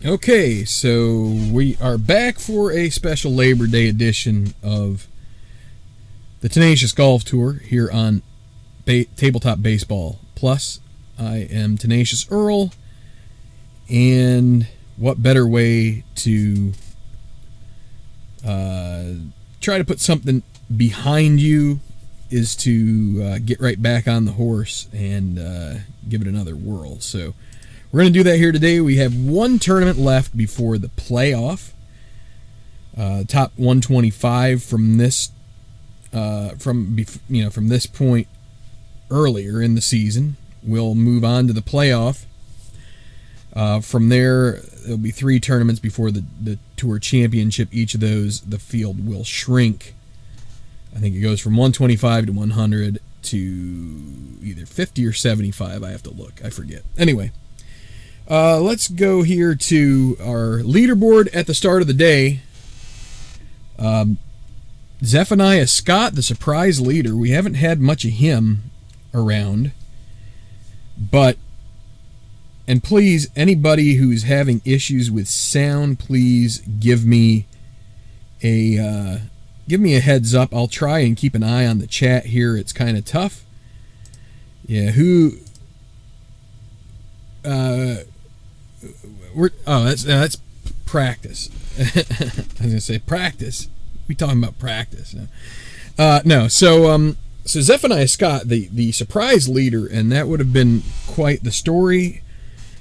Okay, so we are back for a special Labor Day edition of the Tenacious Golf Tour here on Tabletop Baseball Plus. I am Tenacious Earl, and what better way to try to put something behind you is to get right back on the horse and give it another whirl. So we're going to do that here today. We have one tournament left before the playoff. Top 125 from this from this point earlier in the season. We'll move on to the playoff. From there, there'll be 3 tournaments before the Tour Championship. Each of those, the field will shrink. I think it goes from 125 to 100 to either 50 or 75. I have to look. I forget. Anyway. Let's go here to our leaderboard at the start of the day. Zephaniah Scott, the surprise leader. We haven't had much of him around. And please, anybody who's having issues with sound, please give me a heads up. I'll try and keep an eye on the chat here. It's kind of tough. Yeah, that's practice. I was gonna say practice. We talking about practice? No. So Zephaniah Scott, the surprise leader, and that would have been quite the story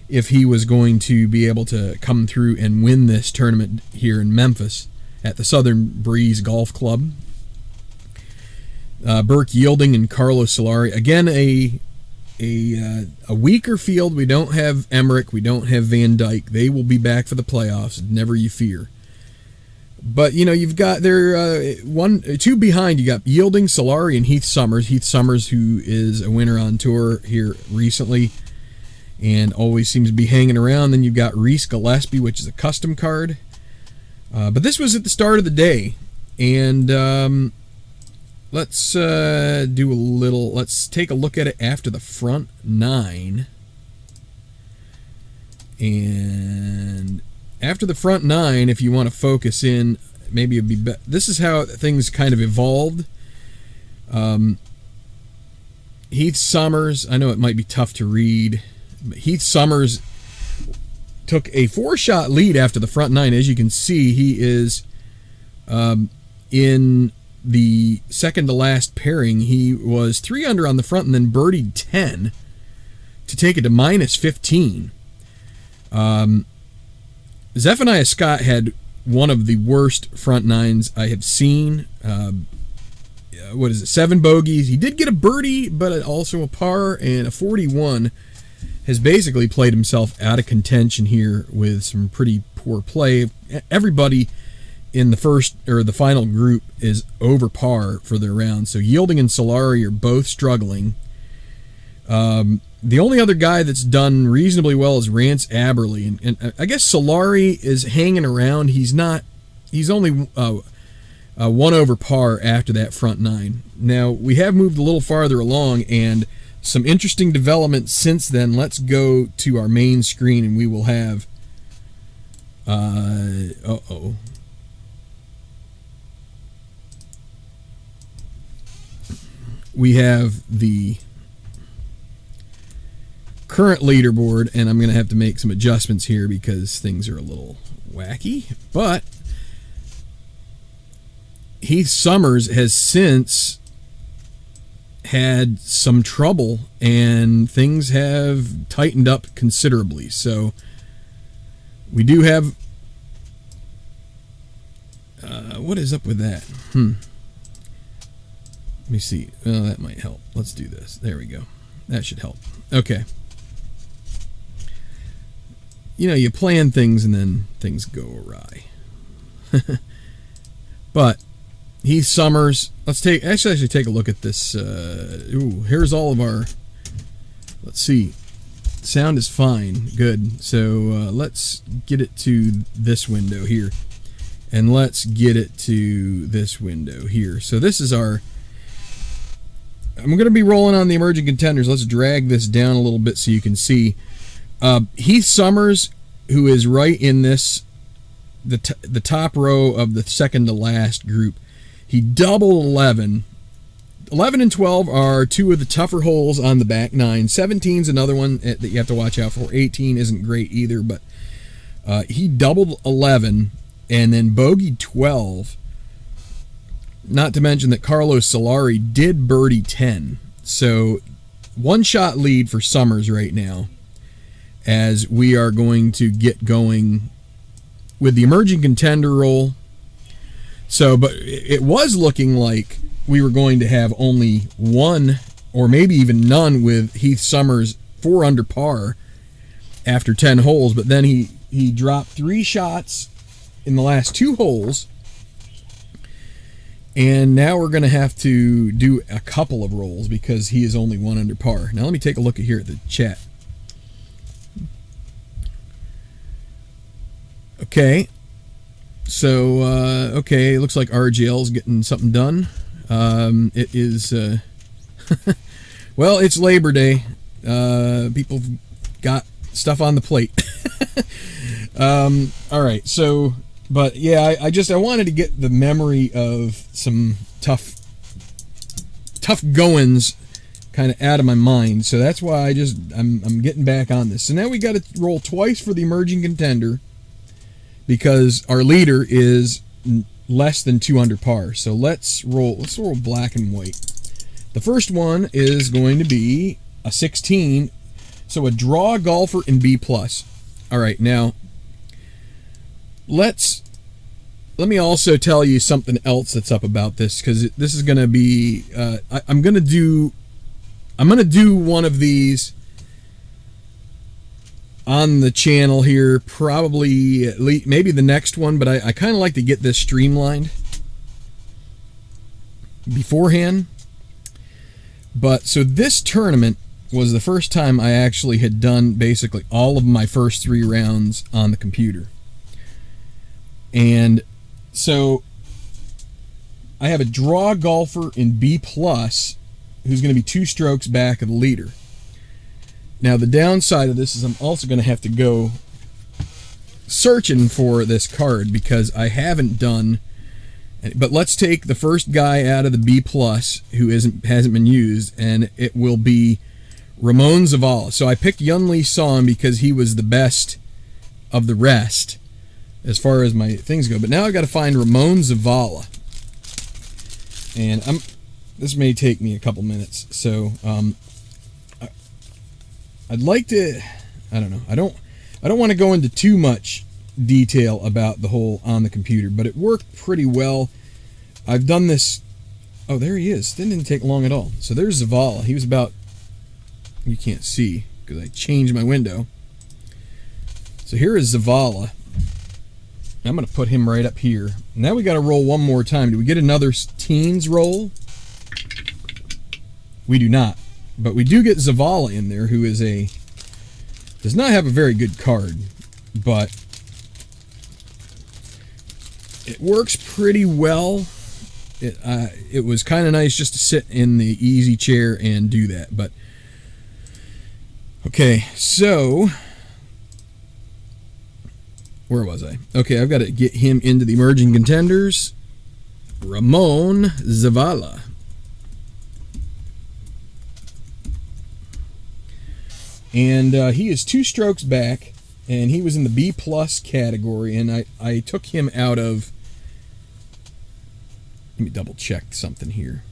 if he was going to be able to come through and win this tournament here in Memphis at the Southern Breeze Golf Club. Burke Yielding and Carlos Solari, again a weaker field. We don't have Emmerich, we don't have Van Dyke. They will be back for the playoffs, never you fear. But you've got there 2 behind. You got Yielding, Solari, and Heath Summers. Heath Summers, who is a winner on tour here recently and always seems to be hanging around. Then you've got Reese Gillespie, which is a custom card. But this was at the start of the day, and let's take a look at it after the front 9. And after the front 9, if you want to focus in, maybe it'd be this is how things kind of evolved. Heath Summers, I know it might be tough to read, but Heath Summers took a 4-shot lead after the front 9. As you can see, he is in the second to last pairing. He was 3 under on the front and then birdied 10 to take it to minus 15. Zephaniah Scott had one of the worst front 9s I have seen. 7 bogeys. He did get a birdie, but also a par, and a 41. Has basically played himself out of contention here with some pretty poor play. Everybody in the first or the final group is over par for their round. So Yielding and Solari are both struggling. The only other guy that's done reasonably well is Rance Aberley, and I guess Solari is hanging around. He's only 1 over par after that front 9. Now we have moved a little farther along, and some interesting developments since then. Let's go to our main screen, and we will have we have the current leaderboard, and I'm going to have to make some adjustments here because things are a little wacky. But Heath Summers has since had some trouble, and things have tightened up considerably. So we do have what is up with that? Let me see. Oh, that might help. Let's do this. There we go. That should help. Okay. You plan things and then things go awry. But Heath Summers, let's take a look at this. Here's all of our, let's see. Sound is fine. Good. So let's get it to this window here. And let's get it to this window here. So this is our, I'm going to be rolling on the emerging contenders. Let's drag this down a little bit so you can see. Heath Summers who is right in this, the top row of the second to last group, he doubled 11. 11 and 12 are two of the tougher holes on the back nine. 17 is another one that you have to watch out for. 18 isn't great either, but he doubled 11 and then bogeyed 12. Not to mention that Carlos Solari did birdie 10. So one shot lead for Summers right now, as we are going to get going with the emerging contender roll. So, but it was looking like we were going to have only one or maybe even none with Heath Summers 4 under par after 10 holes, but then he dropped 3 shots in the last 2 holes, and now we're going to have to do a couple of rolls because he is only 1 under par. Now let me take a look here at the chat. Okay, so okay, it looks like RGL's getting something done. It is well, it's Labor Day. People got stuff on the plate. All right, so but yeah, I wanted to get the memory of some tough goings kind of out of my mind, so that's why I'm getting back on this. So now we got to roll twice for the emerging contender, because our leader is less than 2 under par. So let's roll black and white. The first one is going to be a 16, so a draw golfer in B+. All right, now let me also tell you something else that's up about this, because this is going to be I'm going to do one of these on the channel here, probably maybe the next one, but I kind of like to get this streamlined beforehand. But so this tournament was the first time I actually had done basically all of my first 3 rounds on the computer. And so I have a draw golfer in B+, who's going to be 2 strokes back of the leader. Now, the downside of this is I'm also going to have to go searching for this card because I haven't done. But let's take the first guy out of the B+, who hasn't been used, and it will be Ramon Zavala. So I picked Yun Lee Song because he was the best of the rest as far as my things go. But now I've got to find Ramon Zavala, and this may take me a couple minutes. So I'd like to, I don't know, I don't want to go into too much detail about the whole on the computer, but it worked pretty well. I've done this. Oh, there he is. Didn't take long at all. So there's Zavala. He was about, you can't see because I changed my window. So here is Zavala. I'm going to put him right up here. Now we got to roll one more time. Do we get another teens roll? We do not. But we do get Zavala in there, who is does not have a very good card, but it works pretty well. It was kind of nice just to sit in the easy chair and do that. But okay, so where was I? Okay, I've got to get him into the emerging contenders. Ramon Zavala. And he is 2 strokes back, and he was in the B+ category, and I took him out of. Let me double check something here.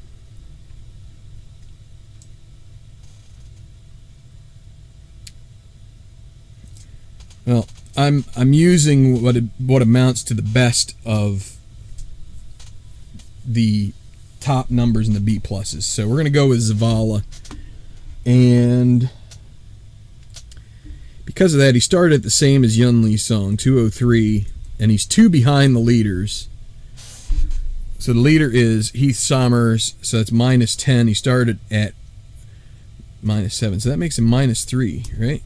Well, I'm using what amounts to the best of the top numbers in the B+. So we're going to go with Zavala, and because of that, he started the same as Yun Lee Song, 203, and he's 2 behind the leaders. So the leader is Heath Summers, so that's -10. He started at -7, so that makes him -3, right?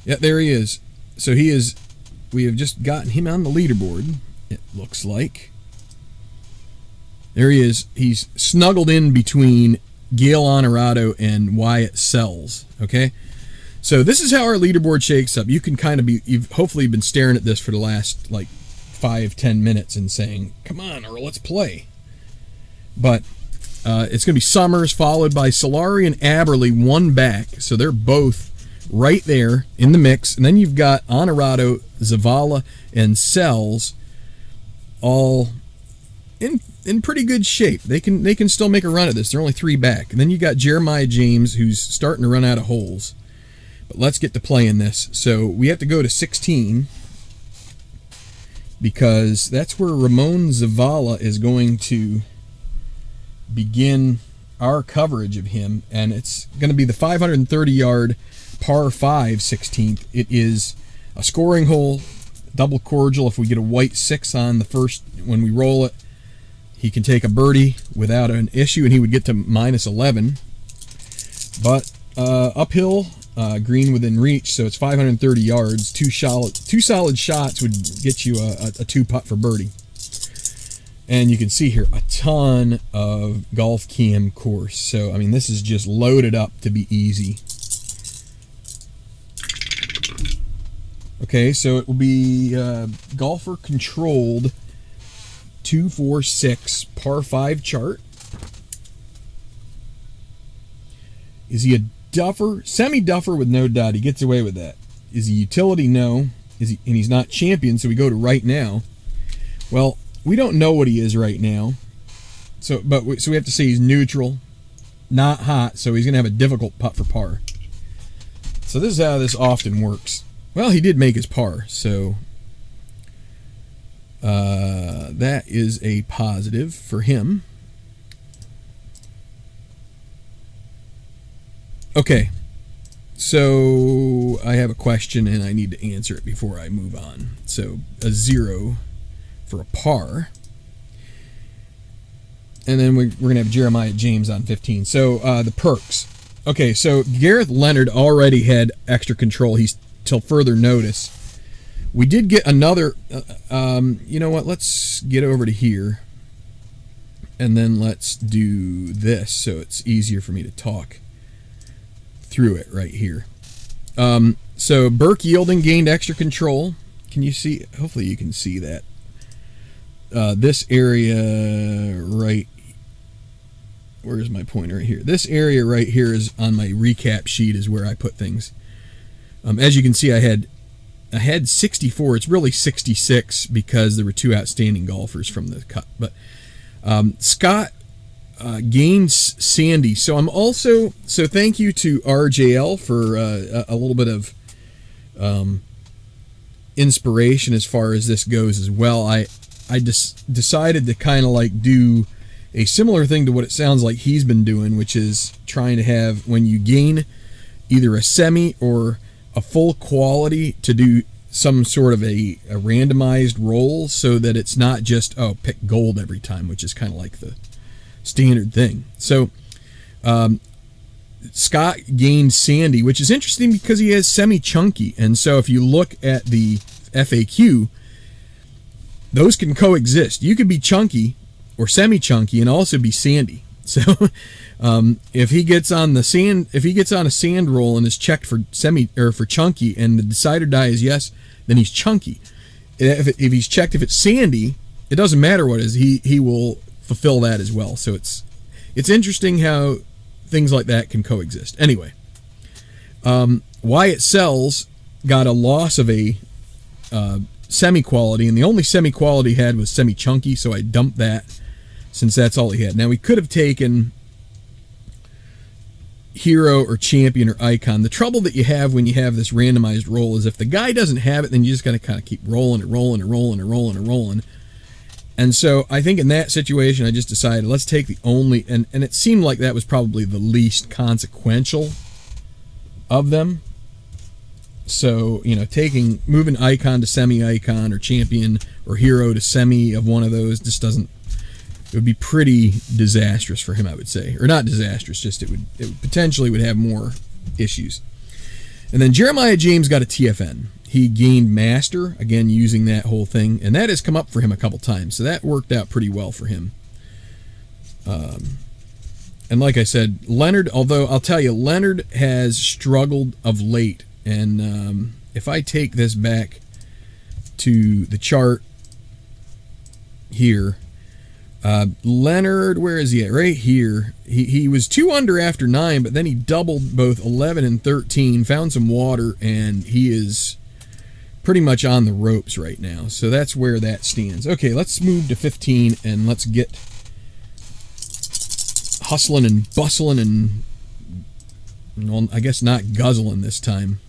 Yeah, there he is. So we have just gotten him on the leaderboard, it looks like. There he is. He's snuggled in between Gail Honorado and Wyatt Sells, okay? So this is how our leaderboard shakes up. You can kind of you've hopefully been staring at this for the last like 5-10 minutes and saying, come on, Earl, let's play. But it's going to be Summers followed by Solari and Aberley, one back. So they're both right there in the mix. And then you've got Honorado, Zavala, and Sells all in pretty good shape. They can still make a run at this. They're only 3 back. And then you got Jeremiah James, who's starting to run out of holes. But let's get to playing this. So we have to go to 16 because that's where Ramon Zavala is going to begin our coverage of him, and it's going to be the 530-yard par 5 16th. It is a scoring hole, double cordial. If we get a white 6 on the first, when we roll it, he can take a birdie without an issue, and he would get to -11. But uphill, green within reach, so it's 530 yards. Two solid shots would get you a 2-putt for birdie. And you can see here a ton of golf cam course. So, I mean, this is just loaded up to be easy. Okay, so it will be golfer controlled 2-4-6 par 5 chart. Is he a duffer? Semi-duffer with no dot. He gets away with that. Is he utility? No. Is he? And he's not champion, so we go to right now. Well, we don't know what he is right now. So we have to say he's neutral, not hot, so he's going to have a difficult putt for par. So this is how this often works. Well, he did make his par, so that is a positive for him. Okay, so I have a question and I need to answer it before I move on. So a 0 for a par. And then we're going to have Jeremiah James on 15. So the perks. Okay, so Gareth Leonard already had extra control. He's till further notice. We did get another, you know what, let's get over to here. And then let's do this so it's easier for me to talk through it right here. So Burke Yielding gained extra control. Can you see? Hopefully you can see that. This area right, where's my pointer right here? This area right here is on my recap sheet is where I put things. As you can see, I had 64. It's really 66 because there were 2 outstanding golfers from the cut. But Scott gains Sandy. So I'm also, so thank you to RJL for a little bit of inspiration as far as this goes as well. I just decided to kind of like do a similar thing to what it sounds like he's been doing, which is trying to have, when you gain either a semi or a full quality, to do some sort of a randomized roll so that it's not just, oh, pick gold every time, which is kind of like the standard thing. So Scott gained Sandy, which is interesting because he has semi-chunky. And so if you look at the FAQ, those can coexist. You could be chunky or semi-chunky and also be sandy. So if he gets on the sand, if he gets on a sand roll and is checked for semi or for chunky, and the decider die is yes, then he's chunky. If he's checked if it's sandy, it doesn't matter what it is. He will fulfill that as well. So it's interesting how things like that can coexist. Anyway, Wyatt Sells got a loss of a semi-quality, and the only semi-quality he had was semi-chunky, so I dumped that since that's all he had. Now, we could have taken hero or champion or icon. The trouble that you have when you have this randomized roll is if the guy doesn't have it, then you just got to kind of keep rolling and rolling and rolling and rolling and rolling. And so I think in that situation, I just decided let's take the only, and it seemed like that was probably the least consequential of them. So, you know, moving icon to semi-icon or champion or hero to semi of one of those just doesn't, it would be pretty disastrous for him, I would say. Or not disastrous, just it would potentially would have more issues. And then Jeremiah James got a TFN. He gained master, again, using that whole thing. And that has come up for him a couple times. So that worked out pretty well for him. And like I said, Leonard, although I'll tell you, Leonard has struggled of late. And if I take this back to the chart here, Leonard, where is he at? Right here. He was 2 under after 9, but then he doubled both 11 and 13, found some water, and he is pretty much on the ropes right now. So that's where that stands. Okay, let's move to 15 and let's get hustling and bustling and, well, I guess not guzzling this time.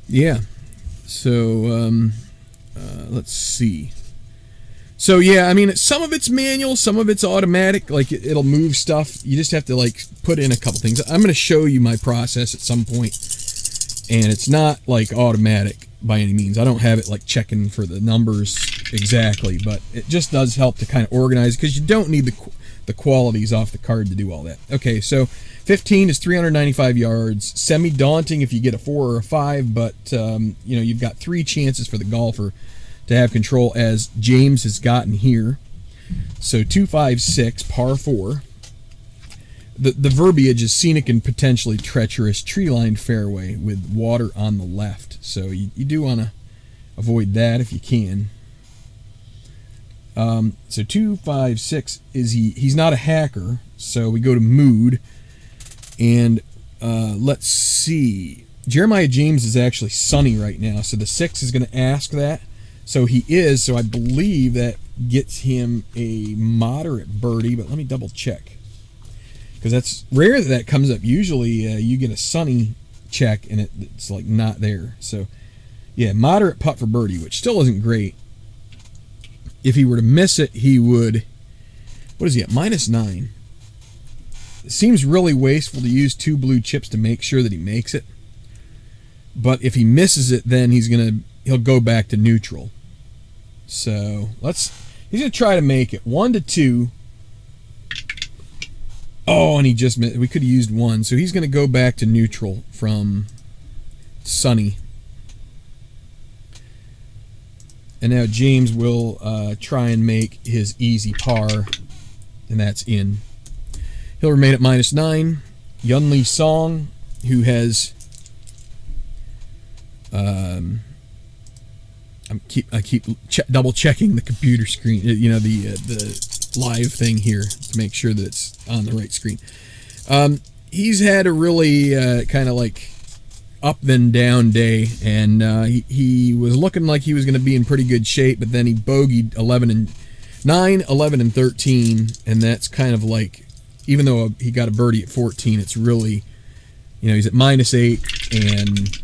Yeah. So let's see. So yeah, I mean, some of it's manual, some of it's automatic. Like it'll move stuff. You just have to like put in a couple things. I'm going to show you my process at some point, and it's not like automatic by any means. I don't have it like checking for the numbers exactly, but it just does help to kind of organize, because you don't need the qualities off the card to do all that. Okay, so 15 is 395 yards. Semi-daunting if you get a 4 or a 5, but you know, you've got 3 chances for the golfer to have control, as James has gotten here. So 256, par 4. The verbiage is scenic and potentially treacherous, tree-lined fairway with water on the left. So you do want to avoid that if you can. So 256 is he's not a hacker. So we go to mood, and let's see. Jeremiah James is actually sunny right now, so the 6 is going to ask that. So he is, so I believe that gets him a moderate birdie, but let me double check, because that's rare that comes up. Usually you get a sunny check and it's like not there. So yeah, moderate putt for birdie, which still isn't great. If he were to miss it, he would, what is he at, -9? It seems really wasteful to use 2 blue chips to make sure that he makes it. But if he misses it, then he'll go back to neutral. So he's gonna try to make it 1 to 2. Oh, and he just missed. We could have used 1, so he's gonna go back to neutral from sunny. And now James will try and make his easy par, and that's in. He'll remain at -9. Yunli Song, who has I keep double checking the computer screen, you know, the live thing here to make sure that it's on the right screen. He's had a really kind of like up then down day, and he was looking like he was going to be in pretty good shape, but then he bogeyed 11 and 9, 11 and 13, and that's kind of like, even though he got a birdie at 14, it's really, you know, he's at -8 and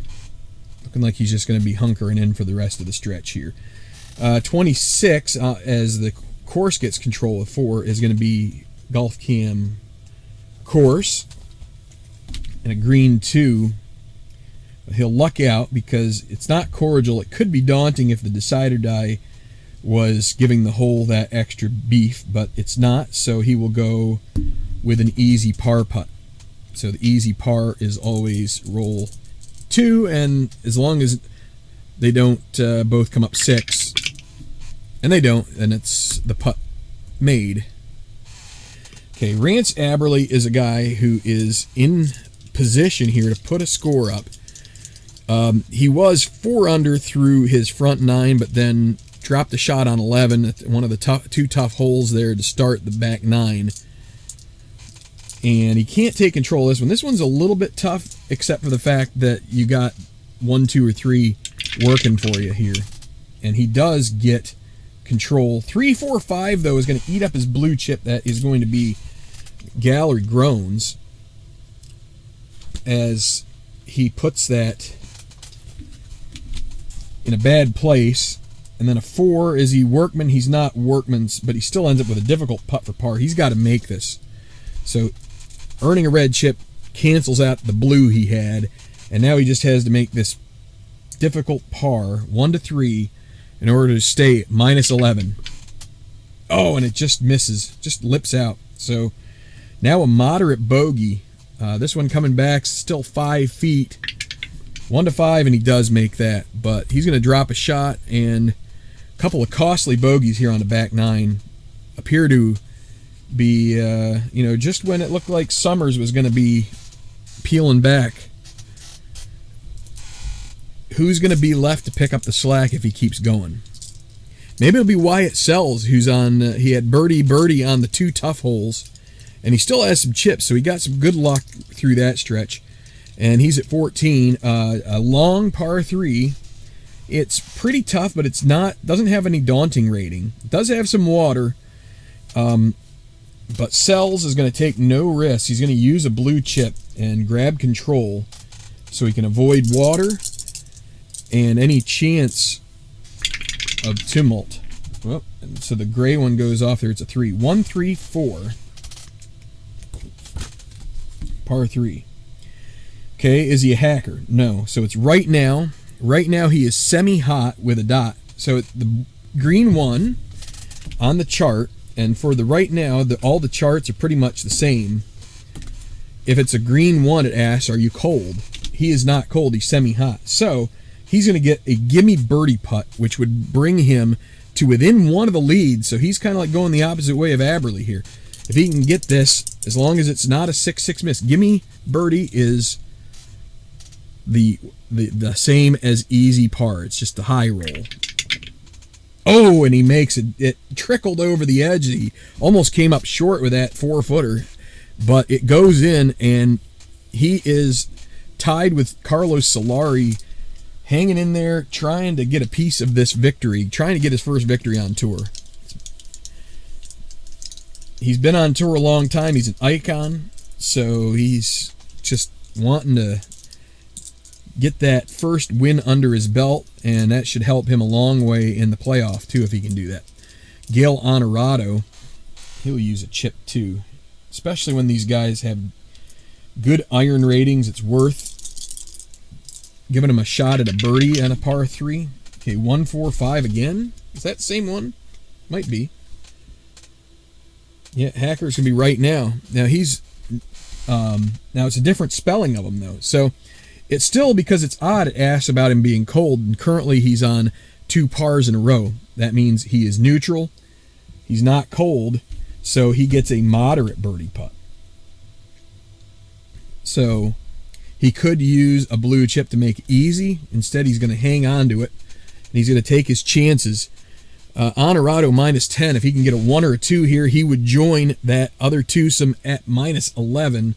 looking like he's just going to be hunkering in for the rest of the stretch here. 26, as the course gets control of 4, is going to be Golf Cam course, and a green 2. He'll luck out because it's not cordial. It could be daunting if the decider die was giving the hole that extra beef, but it's not, so he will go with an easy par putt. So the easy par is always roll 2, and as long as they don't both come up 6, and they don't, then it's the putt made. Okay, Rance Aberley is a guy who is in position here to put a score up. He was 4 under through his front 9, but then dropped a shot on 11 at one of the two tough holes there to start the back 9. And he can't take control of this one. This one's a little bit tough, except for the fact that you got 1, 2, or 3 working for you here. And he does get control. 3, 4, 5, though, is going to eat up his blue chip. That is going to be gallery groans as he puts that in a bad place. And then a 4, is he workman? He's not workman's, but he still ends up with a difficult putt for par. He's got to make this. So earning a red chip cancels out the blue he had, and now he just has to make this difficult par 1 to 3 in order to stay at -11. Oh, and it just misses, just lips out. So now a moderate bogey. This one coming back still 5 feet, 1 to 5, and he does make that, but he's going to drop a shot, and couple of costly bogeys here on the back nine appear to be, just when it looked like Summers was going to be peeling back. Who's going to be left to pick up the slack if he keeps going? Maybe it'll be Wyatt Sells, who's on. He had birdie on the 2 tough holes, and he still has some chips, so he got some good luck through that stretch. And he's at 14, a long par 3. It's pretty tough, but it's not. Doesn't have any daunting rating. It does have some water, but Sells is going to take no risks. He's going to use a blue chip and grab control, so he can avoid water and any chance of tumult. Well, and so the gray one goes off there. It's a 3. 1, 3, 4. Par 3. Okay, is he a hacker? No. So it's right now. Right now he is semi-hot with a dot. So the green one on the chart, and for the right now, all the charts are pretty much the same. If it's a green one, it asks, are you cold? He is not cold. He's semi-hot. So he's going to get a gimme birdie putt, which would bring him to within one of the leads. So he's kind of like going the opposite way of Aberley here. If he can get this, as long as it's not a 6-6 miss, gimme birdie is the same as easy par. It's just a high roll. Oh, and he makes it. It trickled over the edge. He almost came up short with that 4-footer, but it goes in, and he is tied with Carlos Solari, hanging in there, trying to get a piece of this victory, trying to get his first victory on tour. He's been on tour a long time. He's an icon, so he's just wanting to get that first win under his belt, and that should help him a long way in the playoff, too, if he can do that. Gale Honorado, he'll use a chip, too, especially when these guys have good iron ratings. It's worth giving him a shot at a birdie and a par 3. Okay, 1, 4, 5 again. Is that the same one? Might be. Yeah, Hacker's going to be right now. Now, he's... now, it's a different spelling of him, though. So, it's still, because it's odd, it asks about him being cold, and currently he's on 2 pars in a row. That means he is neutral. He's not cold, so he gets a moderate birdie putt. So, he could use a blue chip to make it easy. Instead, he's going to hang on to it, and he's going to take his chances. Honorado -10. If he can get a 1 or a 2 here, he would join that other twosome at -11.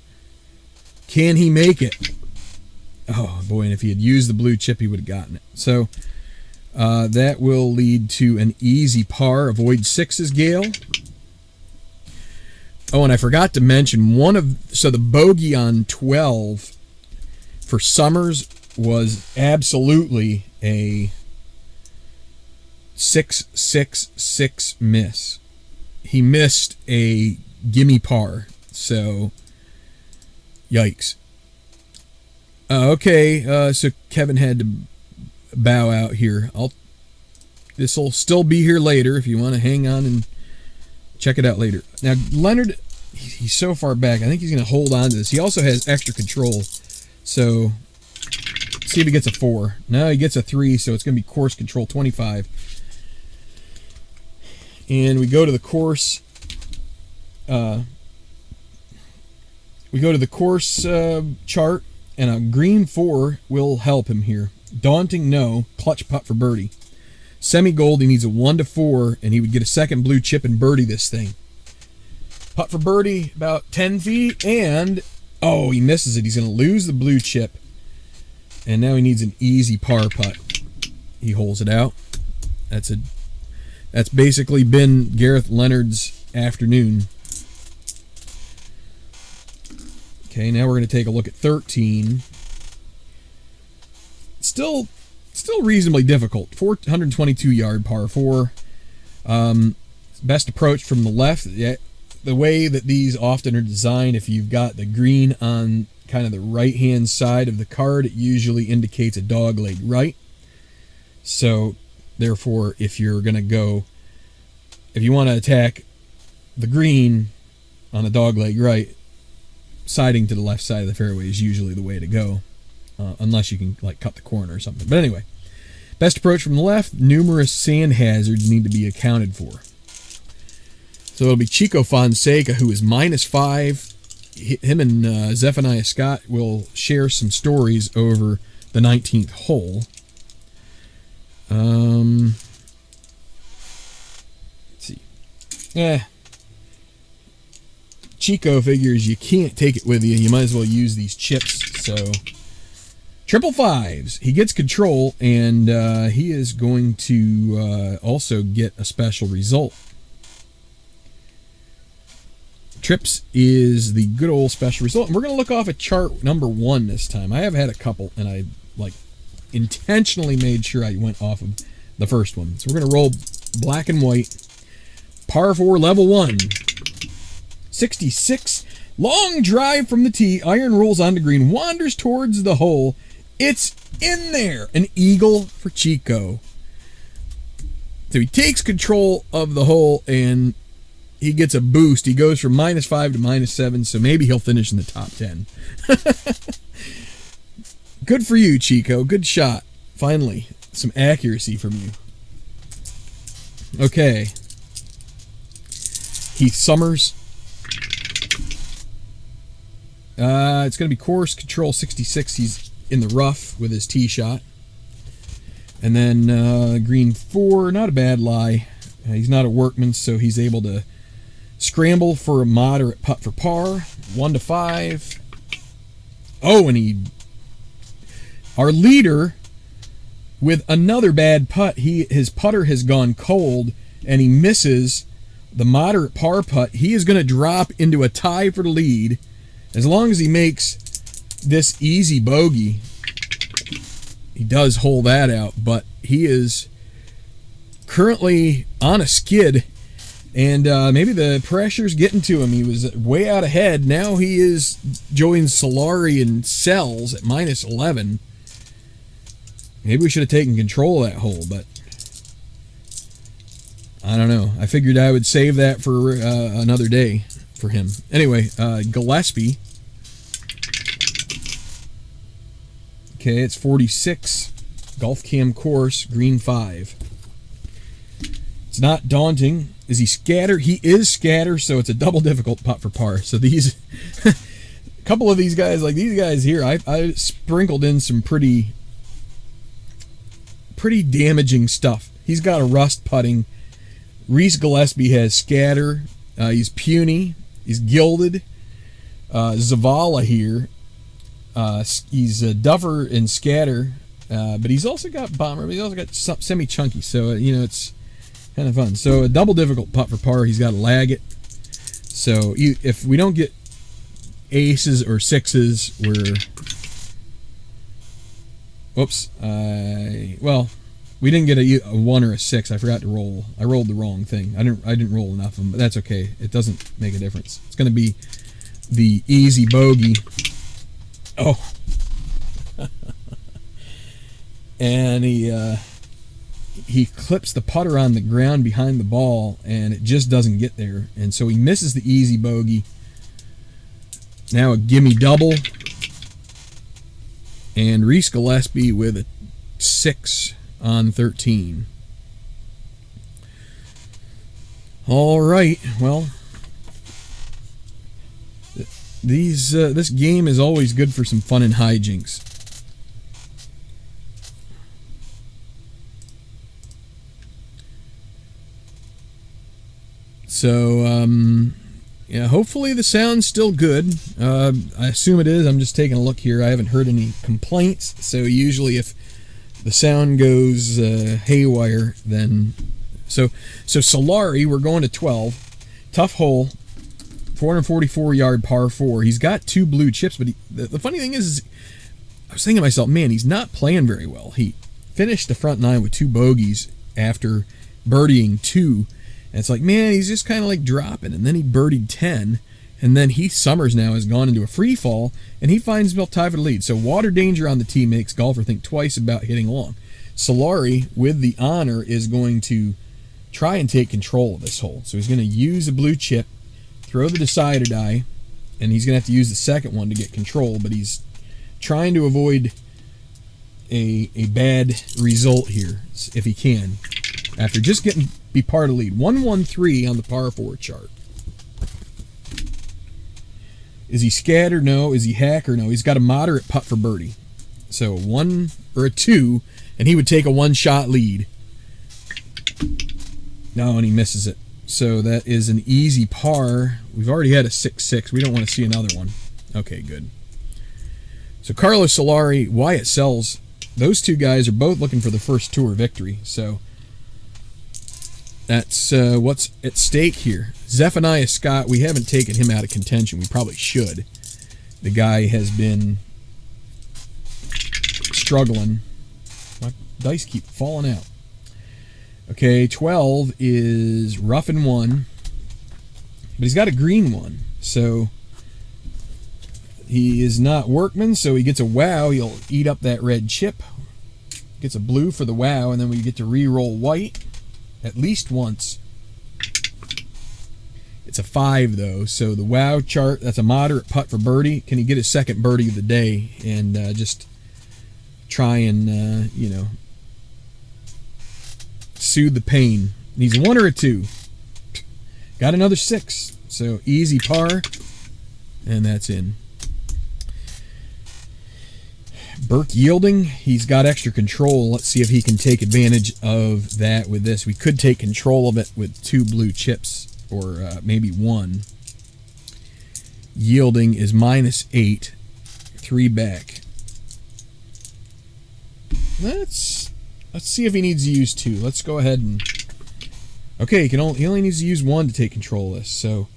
Can he make it? Oh, boy, and if he had used the blue chip, he would have gotten it. So that will lead to an easy par. Avoid 6s, Gale. Oh, and I forgot to mention, so the bogey on 12 for Summers was absolutely a 6-6-6 miss. He missed a gimme par, so yikes. Okay, so Kevin had to bow out here. This will still be here later if you want to hang on and check it out later. Now, Leonard, he's so far back. I think he's going to hold on to this. He also has extra control, so let's see if he gets a 4. No, he gets a 3, so it's going to be course control 25. And we go to the course. Chart, and a green 4 will help him here. Daunting, no. Clutch putt for birdie. Semi-gold, he needs a 1 to 4, and he would get a second blue chip and birdie this thing. Putt for birdie, about 10 feet, and oh, he misses it. He's going to lose the blue chip, and now he needs an easy par putt. He holds it out. That's basically been Gareth Leonard's afternoon. Okay, now we're going to take a look at 13. Still reasonably difficult. 422-yard par 4. Best approach from the left. The way that these often are designed, if you've got the green on kind of the right-hand side of the card, it usually indicates a dogleg right. So, therefore, if you want to attack the green on a dogleg right, siding to the left side of the fairway is usually the way to go, unless you can like cut the corner or something. But anyway, Best approach from the left, numerous sand hazards need to be accounted for. So it'll be Chico Fonseca, who is -5. Him and Zephaniah Scott will share some stories over the 19th hole. Let's see. Chico figures you can't take it with you. You might as well use these chips. So, triple fives. He gets control, and he is going to also get a special result. Trips is the good old special result. And we're going to look off at chart number 1 this time. I have had a couple, and I intentionally made sure I went off of the first one. So we're going to roll black and white. Par 4, level 1. 66. Long drive from the tee. Iron rolls onto green. Wanders towards the hole. It's in there. An eagle for Chico. So he takes control of the hole, and he gets a boost. He goes from -5 to -7, so maybe he'll finish in the top 10. Good for you, Chico. Good shot. Finally, some accuracy from you. Okay. Heath Summers. It's going to be course control 66. He's in the rough with his tee shot. And then green 4, not a bad lie. He's not a workman, so he's able to scramble for a moderate putt for par. 1 to 5. Oh, and our leader with another bad putt. His putter has gone cold, and he misses the moderate par putt. He is going to drop into a tie for the lead. As long as he makes this easy bogey, he does hold that out, but he is currently on a skid. And maybe the pressure's getting to him. He was way out ahead. Now he is joining Solari and Sells at -11. Maybe we should have taken control of that hole, but I don't know. I figured I would save that for another day for him. Anyway, Gillespie. Okay, it's 46. Golf Cam course, green 5. It's not daunting. Is he scatter? He is scatter, so it's a double difficult putt for par. So these, a couple of these guys, like these guys here, I sprinkled in some pretty damaging stuff. He's got a rust putting. Reese Gillespie has scatter. He's puny. He's gilded. Zavala here. He's a duffer and scatter, but he's also got bomber. But he's also got semi-chunky. So it's kind of fun. So a double difficult putt for par. He's got to lag it. So if we don't get aces or sixes, we're... Whoops. Well, we didn't get a 1 or a 6. I forgot to roll. I rolled the wrong thing. I didn't roll enough of them, but that's okay. It doesn't make a difference. It's going to be the easy bogey. Oh. And he clips the putter on the ground behind the ball, and it just doesn't get there. And so he misses the easy bogey. Now a gimme double. And Reese Gillespie with a 6 on 13. All right. Well, this game is always good for some fun and hijinks. So, yeah, hopefully the sound's still good. I assume it is. I'm just taking a look here. I haven't heard any complaints. So usually if the sound goes haywire, then... So Solari, we're going to 12. Tough hole. 444-yard par 4. He's got 2 blue chips, but the funny thing is, I was thinking to myself, man, he's not playing very well. He finished the front 9 with 2 bogeys after birdieing 2. And it's like, man, he's just kind of like dropping. And then he birdied 10. And then Heath Summers now has gone into a free fall, and he finds himself tied for the lead. So water danger on the tee makes golfer think twice about hitting long. Solari, with the honor, is going to try and take control of this hole. So he's going to use a blue chip, throw the decider die, and he's going to have to use the second one to get control. But he's trying to avoid a bad result here if he can. After just getting be part of the lead. 113 on the par 4 chart. Is he scattered? No. Is he hacker? No. He's got a moderate putt for birdie. So 1 or a 2, and he would take a 1-shot lead. No, and he misses it. So that is an easy par. We've already had a 6-6. We don't want to see another one. Okay, good. So Carlos Solari, Wyatt Sells, those two guys are both looking for the first tour victory. So that's what's at stake here. Zephaniah Scott, we haven't taken him out of contention. We probably should. The guy has been struggling. My dice keep falling out. Okay, 12 is rough and 1, but he's got a green one, so he is not workman, so he gets a wow. He'll eat up that red chip. Gets a blue for the wow, and then we get to re-roll white at least once. It's a 5, though, so the wow chart, that's a moderate putt for birdie. Can he get his second birdie of the day and just try and, you know, soothe the pain? Needs a 1 or a 2. Got another 6, so easy par, and that's in. Burke Yielding, he's got extra control. Let's see if he can take advantage of that with this. We could take control of it with 2 blue chips, or maybe 1. Yielding is -8, 3 back. Let's see if he needs to use 2. Let's go ahead and... Okay, he only needs to use 1 to take control of this, so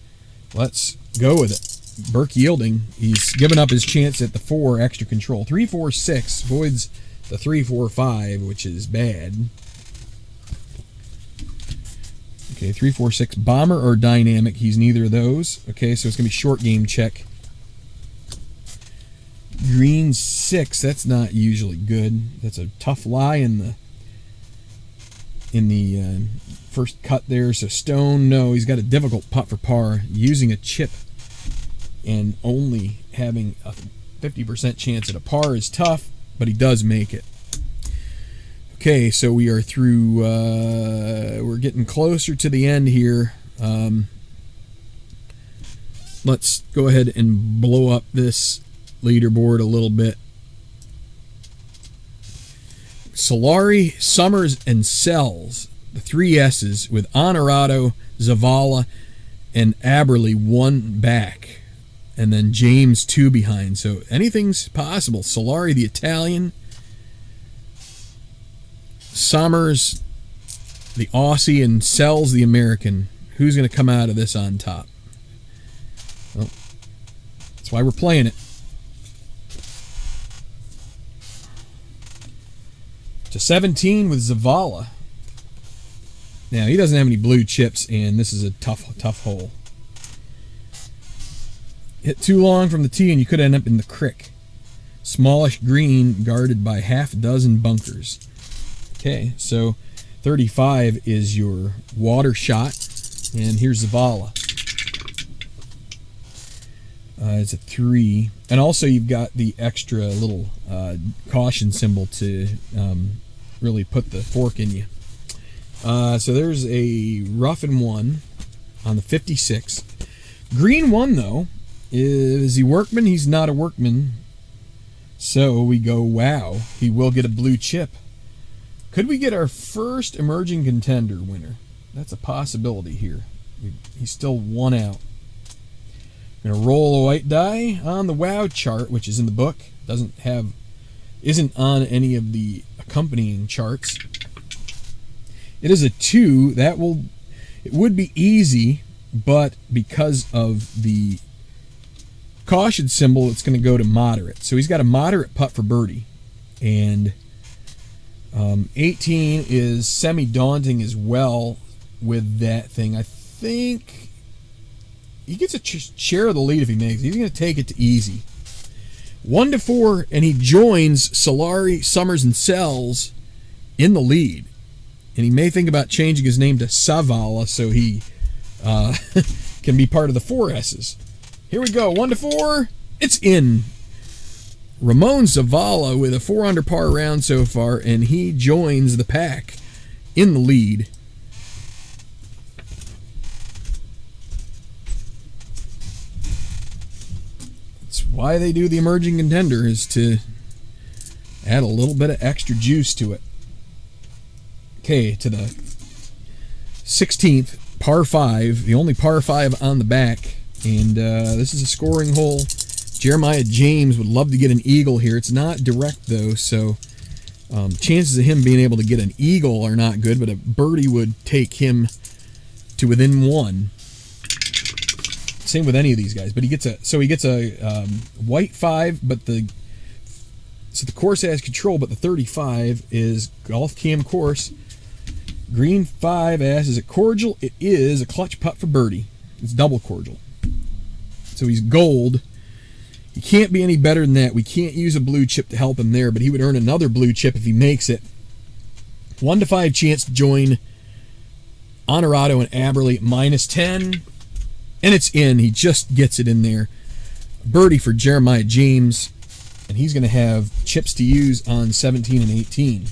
let's go with it. Burke Yielding, he's given up his chance at the 4 extra control. 3, 4, 6 voids the 3, 4, 5, which is bad. Okay, 3, 4, 6 bomber or dynamic. He's neither of those. Okay, so it's gonna be short game check. Green 6. That's not usually good. That's a tough lie in the first cut there. So stone. No, he's got a difficult putt for par. Using a chip and only having a 50% chance at a par is tough, but he does make it. Okay, so we are through, we're getting closer to the end here. Let's go ahead and blow up this leaderboard a little bit. Solari, Summers, and Sells, the 3 S's, with Honorado, Zavala, and Aberley 1 back. And then James 2 behind. So anything's possible. Solari, the Italian. Summers, the Aussie, and Sells, the American. Who's going to come out of this on top? Well, that's why we're playing it. To 17 with Zavala. Now, he doesn't have any blue chips, and this is a tough hole. Hit too long from the tee, and you could end up in the creek. Smallish green, guarded by half a dozen bunkers. Okay, so 35 is your water shot, and here's Zavala. It's a 3, and also you've got the extra little caution symbol to really put the fork in you. So there's a rough and 1 on the 56. Green 1, though. Is he workman? He's not a workman. So we go, wow, he will get a blue chip. Could we get our first emerging contender winner? That's a possibility here. He's still 1 out. I'm going to roll a white die on the wow chart, which is in the book. Isn't on any of the accompanying charts. It is a 2. It would be easy, but because of the caution symbol, it's going to go to moderate. So he's got a moderate putt for birdie. And 18 is semi-daunting as well with that thing. I think he gets a share of the lead if he makes it. He's going to take it to easy. 1 to 4, and he joins Solari, Summers, and Sells in the lead. And he may think about changing his name to Savala so he can be part of the 4 S's. Here we go. 1 to 4. It's in. Ramon Zavala with a 4 under par round so far, and he joins the pack in the lead. That's why they do the emerging contender, is to add a little bit of extra juice to it. Okay, to the 16th, par 5, the only par 5 on the back, and this is a scoring hole. Jeremiah James would love to get an eagle here. It's not direct, though, so chances of him being able to get an eagle are not good, but a birdie would take him to within 1. Same with any of these guys, but he gets a white 5, but the course has control, but the 35 is golf cam course. Green 5 asks, is it cordial? It is a clutch putt for birdie. It's double cordial. So he's gold. He can't be any better than that. We can't use a blue chip to help him there, but he would earn another blue chip if he makes it. 1 to 5 chance to join Honorado and Aberley at -10. And it's in. He just gets it in there. Birdie for Jeremiah James. And he's going to have chips to use on 17 and 18.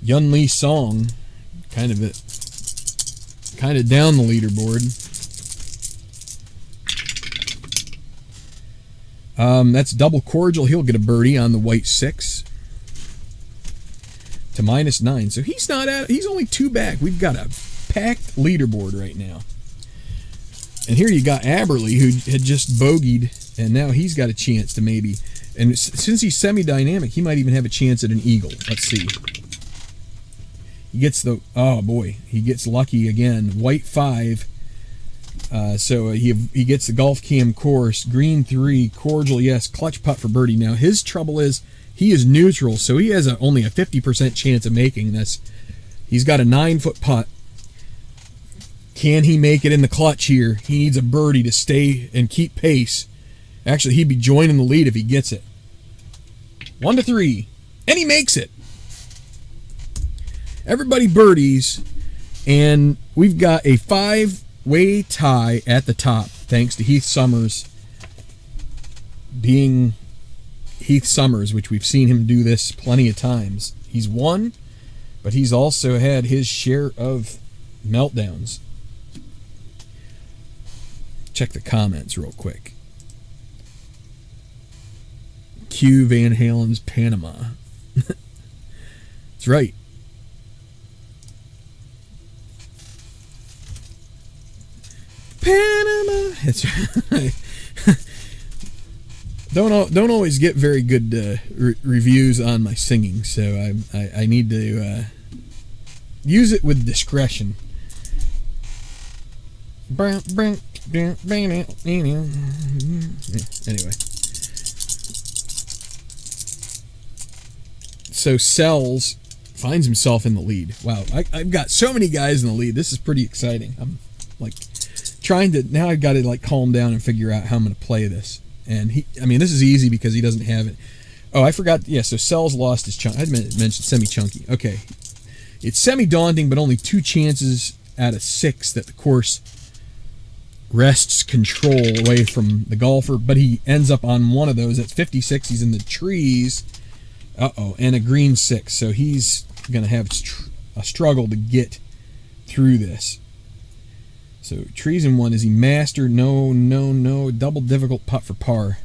Yun Lee Song, kind of down the leaderboard. That's double cordial. He'll get a birdie on the white 6 to -9. So he's not out. He's only 2 back. We've got a packed leaderboard right now. And here you got Aberley, who had just bogeyed, and now he's got a chance to maybe. And since he's semi-dynamic, he might even have a chance at an eagle. Let's see. He gets the, oh boy, he gets lucky again. White 5. So he gets the golf cam course. Green 3, cordial, yes, clutch putt for birdie. Now his trouble is he is neutral, so he has only a 50% chance of making this. He's got a 9-foot putt. Can he make it in the clutch here? He needs a birdie to stay and keep pace. Actually, he'd be joining the lead if he gets it. 1 to 3, and he makes it. Everybody birdies, and we've got a 5-way tie at the top, thanks to Heath Summers being Heath Summers, which we've seen him do this plenty of times. He's won, but he's also had his share of meltdowns. Check the comments real quick. Q Van Halen's Panama. That's right. Panama. That's right. Don't always get very good reviews on my singing, so I need to use it with discretion. Anyway, so Sells finds himself in the lead. Wow, I've got so many guys in the lead. This is pretty exciting. I'm like trying to, now I've got to like calm down and figure out how I'm going to play this. And this is easy because he doesn't have it. Oh, I forgot. Yeah, so Sells lost his chunk. I mentioned semi-chunky. Okay, it's semi-daunting, but only 2 chances out of 6 that the course wrests control away from the golfer, but he ends up on one of those. At 56, he's in the trees. And a green 6, so he's going to have a struggle to get through this. So trees in 1. Is he mastered? No. Double difficult putt for par.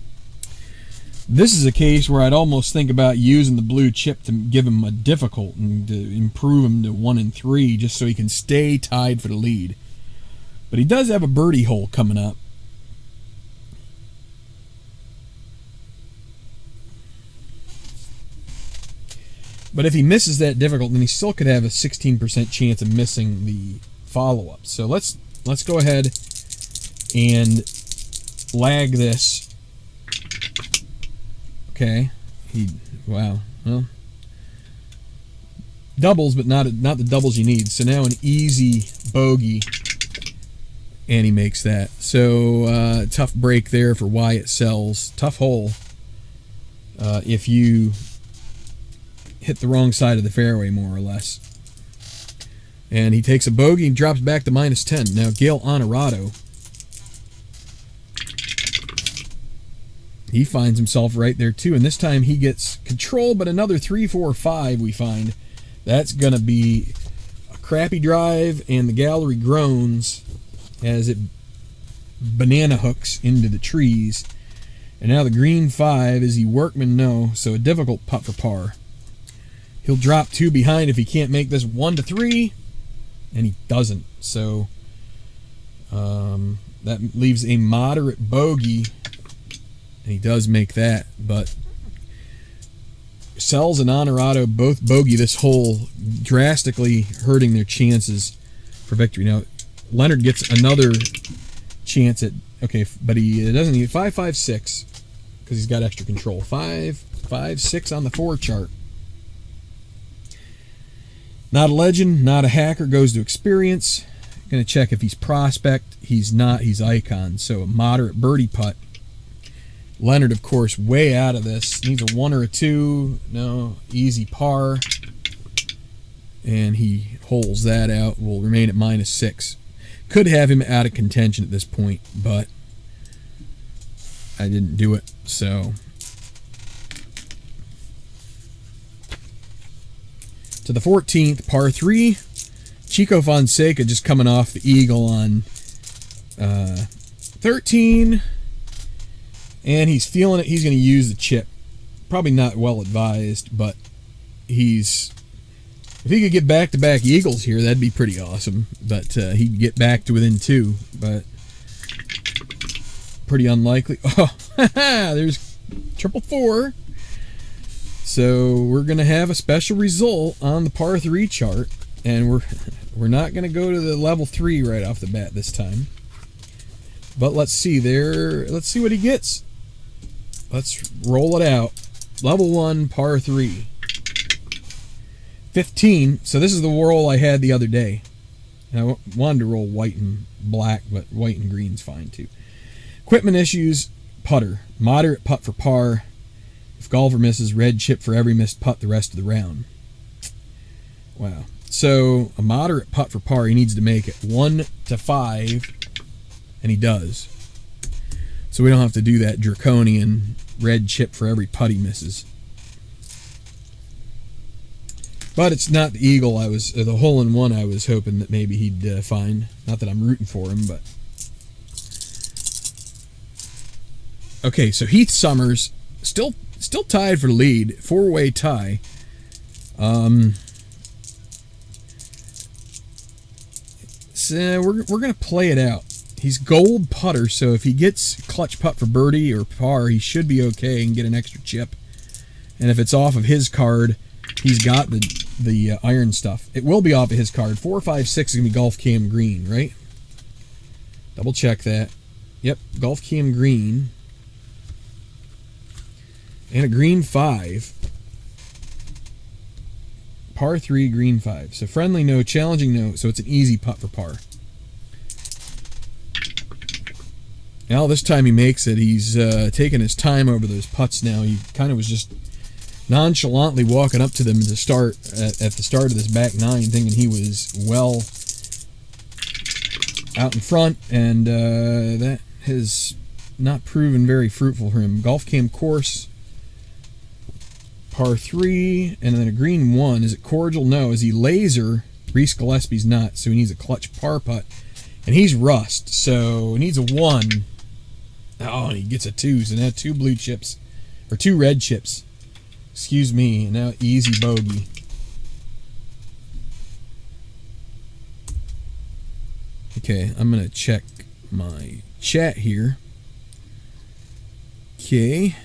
This is a case where I'd almost think about using the blue chip to give him a difficult and to improve him to 1 and 3, just so he can stay tied for the lead. But he does have a birdie hole coming up. But if he misses that difficult, then he still could have a 16% chance of missing the follow-up. So let's go ahead and lag this. Okay. Wow. Well, doubles, but not the doubles you need. So now an easy bogey. And he makes that. So tough break there for Wyatt Sells. Tough hole if you hit the wrong side of the fairway, more or less. And he takes a bogey and drops back to -10. Now Gale Honorado he finds himself right there too, and this time he gets control, but another 3, 4, 5 we find. That's gonna be a crappy drive, and the gallery groans as it banana hooks into the trees. And now the green 5, is he workman? No, so a difficult putt for par. He'll drop 2 behind if he can't make this 1 to 3, and he doesn't. So that leaves a moderate bogey, and he does make that. But Sells and Honorado both bogey this hole, drastically hurting their chances for victory. Now Leonard gets another chance at, okay, but he doesn't need 5, 5, 6 because he's got extra control. 5, 5, 6 on the 4 chart. Not a legend, not a hacker, goes to experience. Going to check if he's prospect. He's not, he's icon. So a moderate birdie putt. Leonard, of course, way out of this. Needs a 1 or a 2. No, easy par. And he holes that out. Will remain at -6. Could have him out of contention at this point, but I didn't do it. So to the 14th, par 3. Chico Fonseca just coming off the eagle on 13. And he's feeling it. He's going to use the chip. Probably not well advised, but if he could get back-to-back eagles here, that'd be pretty awesome. But he'd get back to within 2, but pretty unlikely. Oh, there's triple 4. So we're going to have a special result on the par 3 chart, and we're not going to go to the level 3 right off the bat this time. But let's see there. Let's see what he gets. Let's roll it out. Level 1, par 3. 15. So this is the roll I had the other day. And I wanted to roll white and black, but white and green's fine too. Equipment issues, putter. Moderate putt for par. If golfer misses, red chip for every missed putt the rest of the round. Wow. So a moderate putt for par, he needs to make it 1 to 5, and he does. So we don't have to do that draconian red chip for every putt he misses. But it's not the eagle the hole-in-one I was hoping that maybe he'd find. Not that I'm rooting for him, but. Okay, so Heath Summers still tied for the lead, 4-way tie. So we're gonna play it out. He's gold putter, so if he gets clutch putt for birdie or par, he should be okay and get an extra chip. And if it's off of his card, he's got the iron stuff. It will be off of his card. 4, 5, 6 is gonna be golf cam green, right? Double check that. Yep, golf cam green. And a green 5. Par 3, green 5. So friendly, no. Challenging, no. So it's an easy putt for par. Now this time he makes it. He's taking his time over those putts now. He kind of was just nonchalantly walking up to them at the start of this back 9, thinking he was well out in front, and that has not proven very fruitful for him. Golf cam course. Par 3, and then a green 1. Is it cordial? No. Is he laser? Reese Gillespie's not, so he needs a clutch par putt. And he's rust, so he needs a 1. Oh, and he gets a 2, so now 2 blue chips. Or 2 red chips. Excuse me, and now easy bogey. Okay, I'm going to check my chat here. Okay.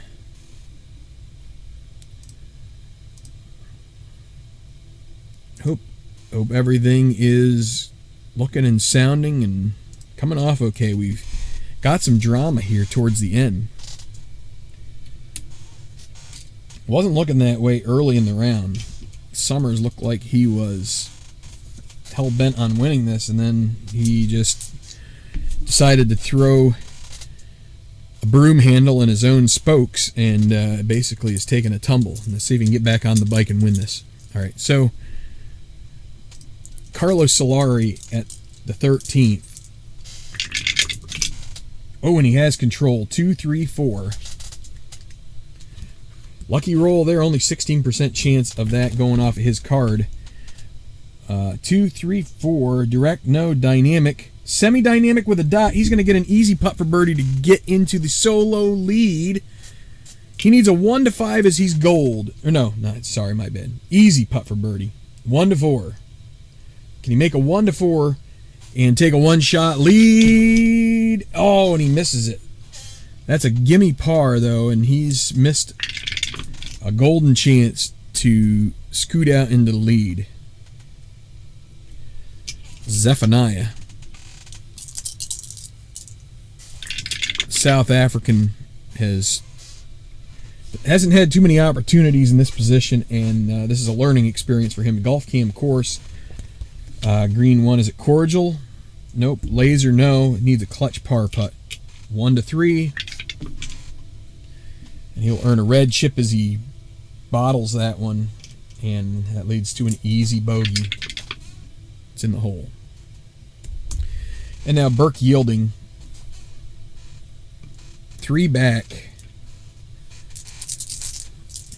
Hope everything is looking and sounding and coming off okay. We've got some drama here towards the end. Wasn't looking that way early in the round. Summers looked like he was hell-bent on winning this, and then he just decided to throw a broom handle in his own spokes and basically is taking a tumble. Let's see if he can get back on the bike and win this. All right, so Carlos Solari at the 13th. Oh, and he has control. 2, 3, 4. Lucky roll there, only 16% chance of that going off of his card. 2, 3, 4, direct, no, dynamic. Semi-dynamic with a dot. He's going to get an easy putt for birdie to get into the solo lead. He needs a 1 to 5 as he's gold. Or no, sorry, my bad. Easy putt for birdie. 1 to 4. Can he make a 1 to 4 and take a one-shot lead? Oh, and he misses it. That's a gimme par, though, and he's missed a golden chance to scoot out into the lead. Zephaniah, South African, hasn't had too many opportunities in this position, and this is a learning experience for him. Golf Cam course. Green 1, is it cordial? Nope. Laser, no. It needs a clutch par putt. 1 to 3. And he'll earn a red chip as he bottles that one, and that leads to an easy bogey. It's in the hole. And now Burke Yielding, 3 back.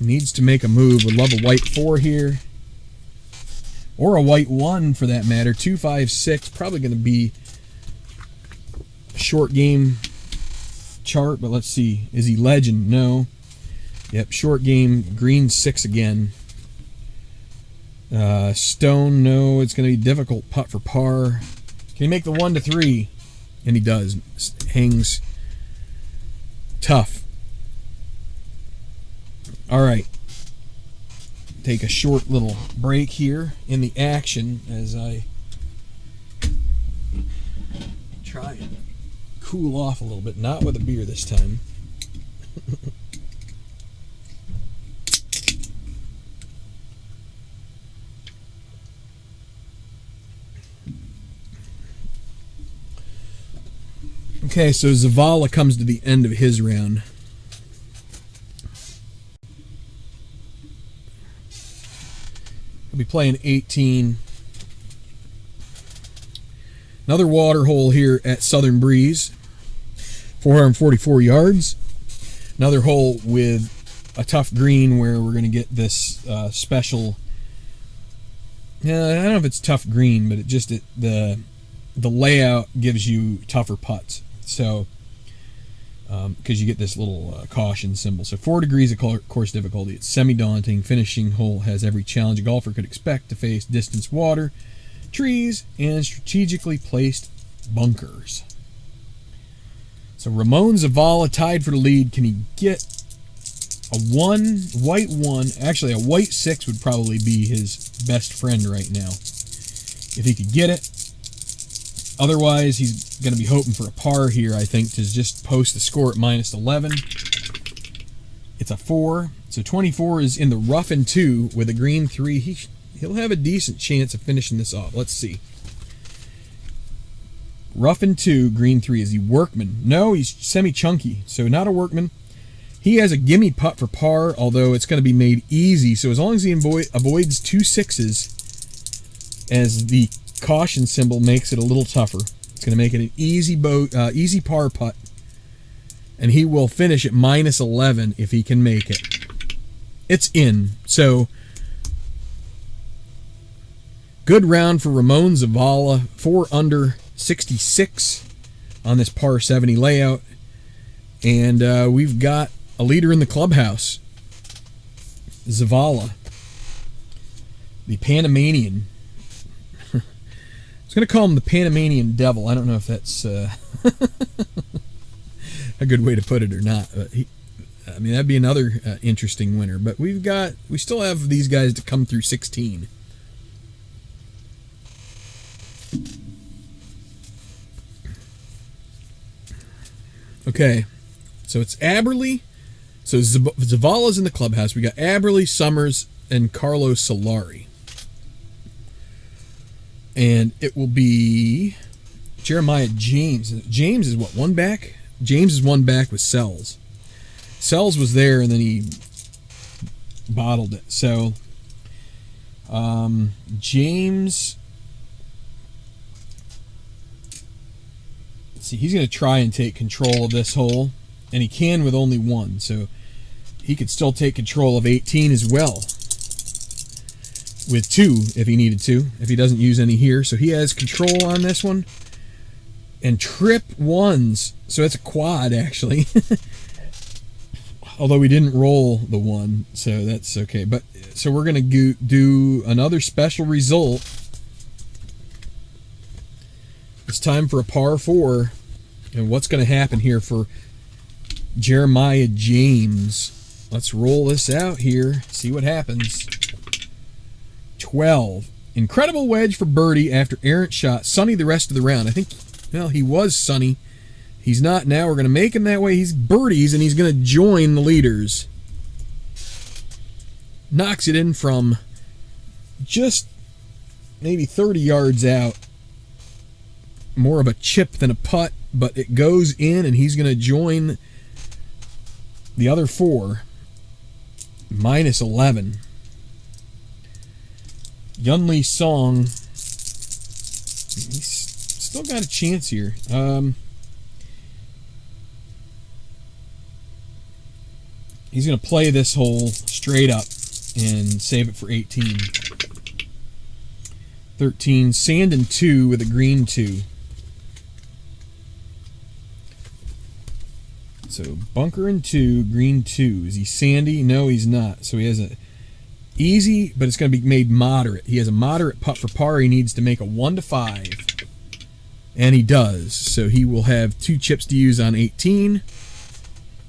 Needs to make a move. Would love a white 4 here. Or a white 1 for that matter. 2, 5, 6. Probably going to be a short game chart, but let's see. Is he legend? No. Yep, short game. Green 6 again. Stone, no. It's going to be difficult. Putt for par. Can he make the 1 to 3? And he does. Hangs tough. All right. Take a short little break here in the action as I try and cool off a little bit. Not with a beer this time. Okay, so Zavala comes to the end of his round. He'll be playing 18. Another water hole here at Southern Breeze. 444 yards. Another hole with a tough green where we're going to get this special... I don't know if it's tough green, but the layout gives you tougher putts. So, because you get this little caution symbol. So 4 degrees of course difficulty. It's semi-daunting. Finishing hole has every challenge a golfer could expect to face: distance, water, trees, and strategically placed bunkers. So Ramon Zavala tied for the lead. Can he get a white 1? Actually, a white 6 would probably be his best friend right now, if he could get it. Otherwise, he's going to be hoping for a par here, I think, to just post the score at minus 11. It's a 4. So 24 is in the rough and 2 with a green 3. He'll have a decent chance of finishing this off. Let's see. Rough and 2, green 3. Is he workman? No, he's semi-chunky, so not a workman. He has a gimme putt for par, although it's going to be made easy. So as long as he avoids 2 6s, as the caution symbol makes it a little tougher. It's going to make it an easy par putt, and he will finish at minus 11 if he can make it. It's in. So good round for Ramon Zavala. 4 under, 66 on this par 70 layout, and we've got a leader in the clubhouse. Zavala, the Panamanian. I was going to call him the Panamanian Devil. I don't know if that's a good way to put it or not. But that'd be another interesting winner. But we still have these guys to come through 16. Okay, so it's Aberley. So Zavala's in the clubhouse. We got Aberley, Summers, and Carlos Solari. And it will be Jeremiah James. James is what, 1 back? James is 1 back with Sells. Sells was there and then he bottled it. So James, let's see, he's going to try and take control of this hole, and he can with only 1. So he could still take control of 18 as well. With 2 if he needed to, if he doesn't use any here. So he has control on this one. And trip 1s. So it's a quad, actually. Although we didn't roll the 1, so that's okay. But so we're going to do another special result. It's time for a par 4. And what's going to happen here for Jeremiah James? Let's roll this out here, see what happens. 12. Incredible wedge for birdie after errant shot. Sunny the rest of the round. I think, well, he was sunny. He's not now. We're going to make him that way. He's birdies, and he's going to join the leaders. Knocks it in from just maybe 30 yards out. More of a chip than a putt, but it goes in, and he's going to join the other 4. Minus 11. Yunli Song. He's still got a chance here. He's going to play this hole straight up and save it for 18. 13. Sand and 2 with a green 2. So bunker and 2, green 2. Is he sandy? No, he's not. So he has a easy, but it's going to be made moderate. He has a moderate putt for par. He needs to make a 1 to 5. And he does. So he will have 2 chips to use on 18.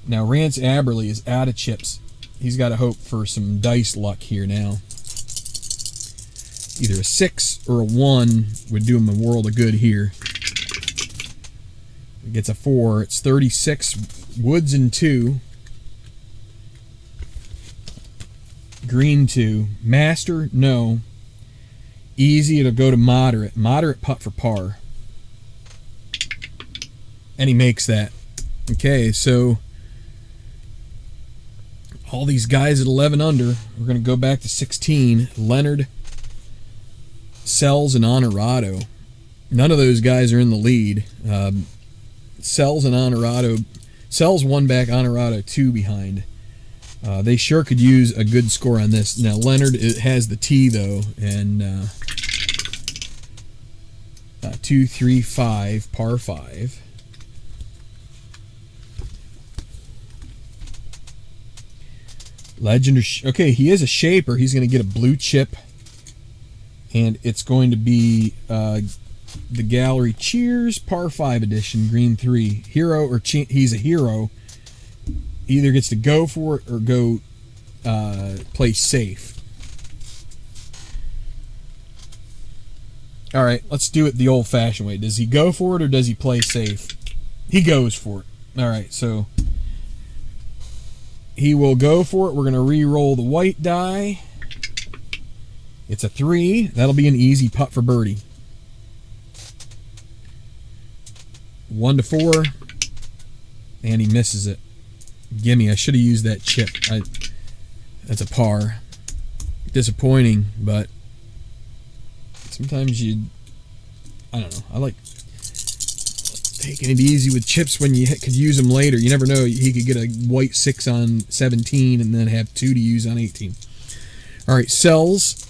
Now Rance Aberley is out of chips. He's got to hope for some dice luck here now. Either a 6 or a 1 would do him a world of good here. He gets a 4. It's 36. Woods and 2. Green 2. Master, no. Easy, it'll go to moderate. Moderate putt for par. And he makes that. Okay, so all these guys at 11 under. We're going to go back to 16. Leonard, Sells, and Honorado. None of those guys are in the lead. Sells and Honorado. Sells 1 back, Honorado 2 behind. They sure could use a good score on this. Now, Leonard has the tee, though, and 2, 3, 5, par 5. Legend, okay, he is a shaper. He's going to get a blue chip, and it's going to be the Gallery Cheers par 5 edition, green 3. Hero or he's a hero. He either gets to go for it or go play safe. All right, let's do it the old-fashioned way. Does he go for it or does he play safe? He goes for it. All right, so he will go for it. We're going to re-roll the white die. It's a 3. That'll be an easy putt for birdie. 1 to 4. And he misses it. Gimme, I should have used that chip. That's a par. Disappointing, but sometimes I don't know. I like taking it easy with chips when you could use them later. You never know. He could get a white 6 on 17 and then have 2 to use on 18. All right, Sells.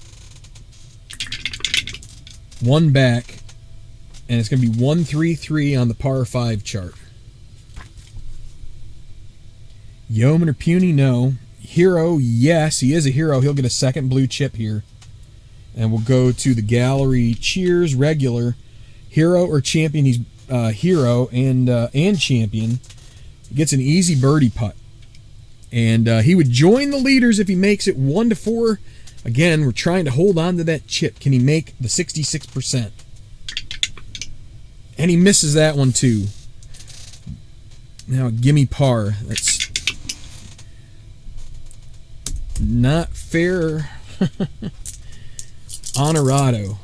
1 back. And it's going to be 1, 3, 3 on the par 5 chart. Yeoman or Puny? No. Hero? Yes, he is a hero. He'll get a 2nd blue chip here. And we'll go to the Gallery Cheers regular. Hero or champion? He's hero and champion. He gets an easy birdie putt. And he would join the leaders if he makes it 1 to 4. Again, we're trying to hold on to that chip. Can he make the 66%? And he misses that one too. Now gimme par. That's not fair. Honorado.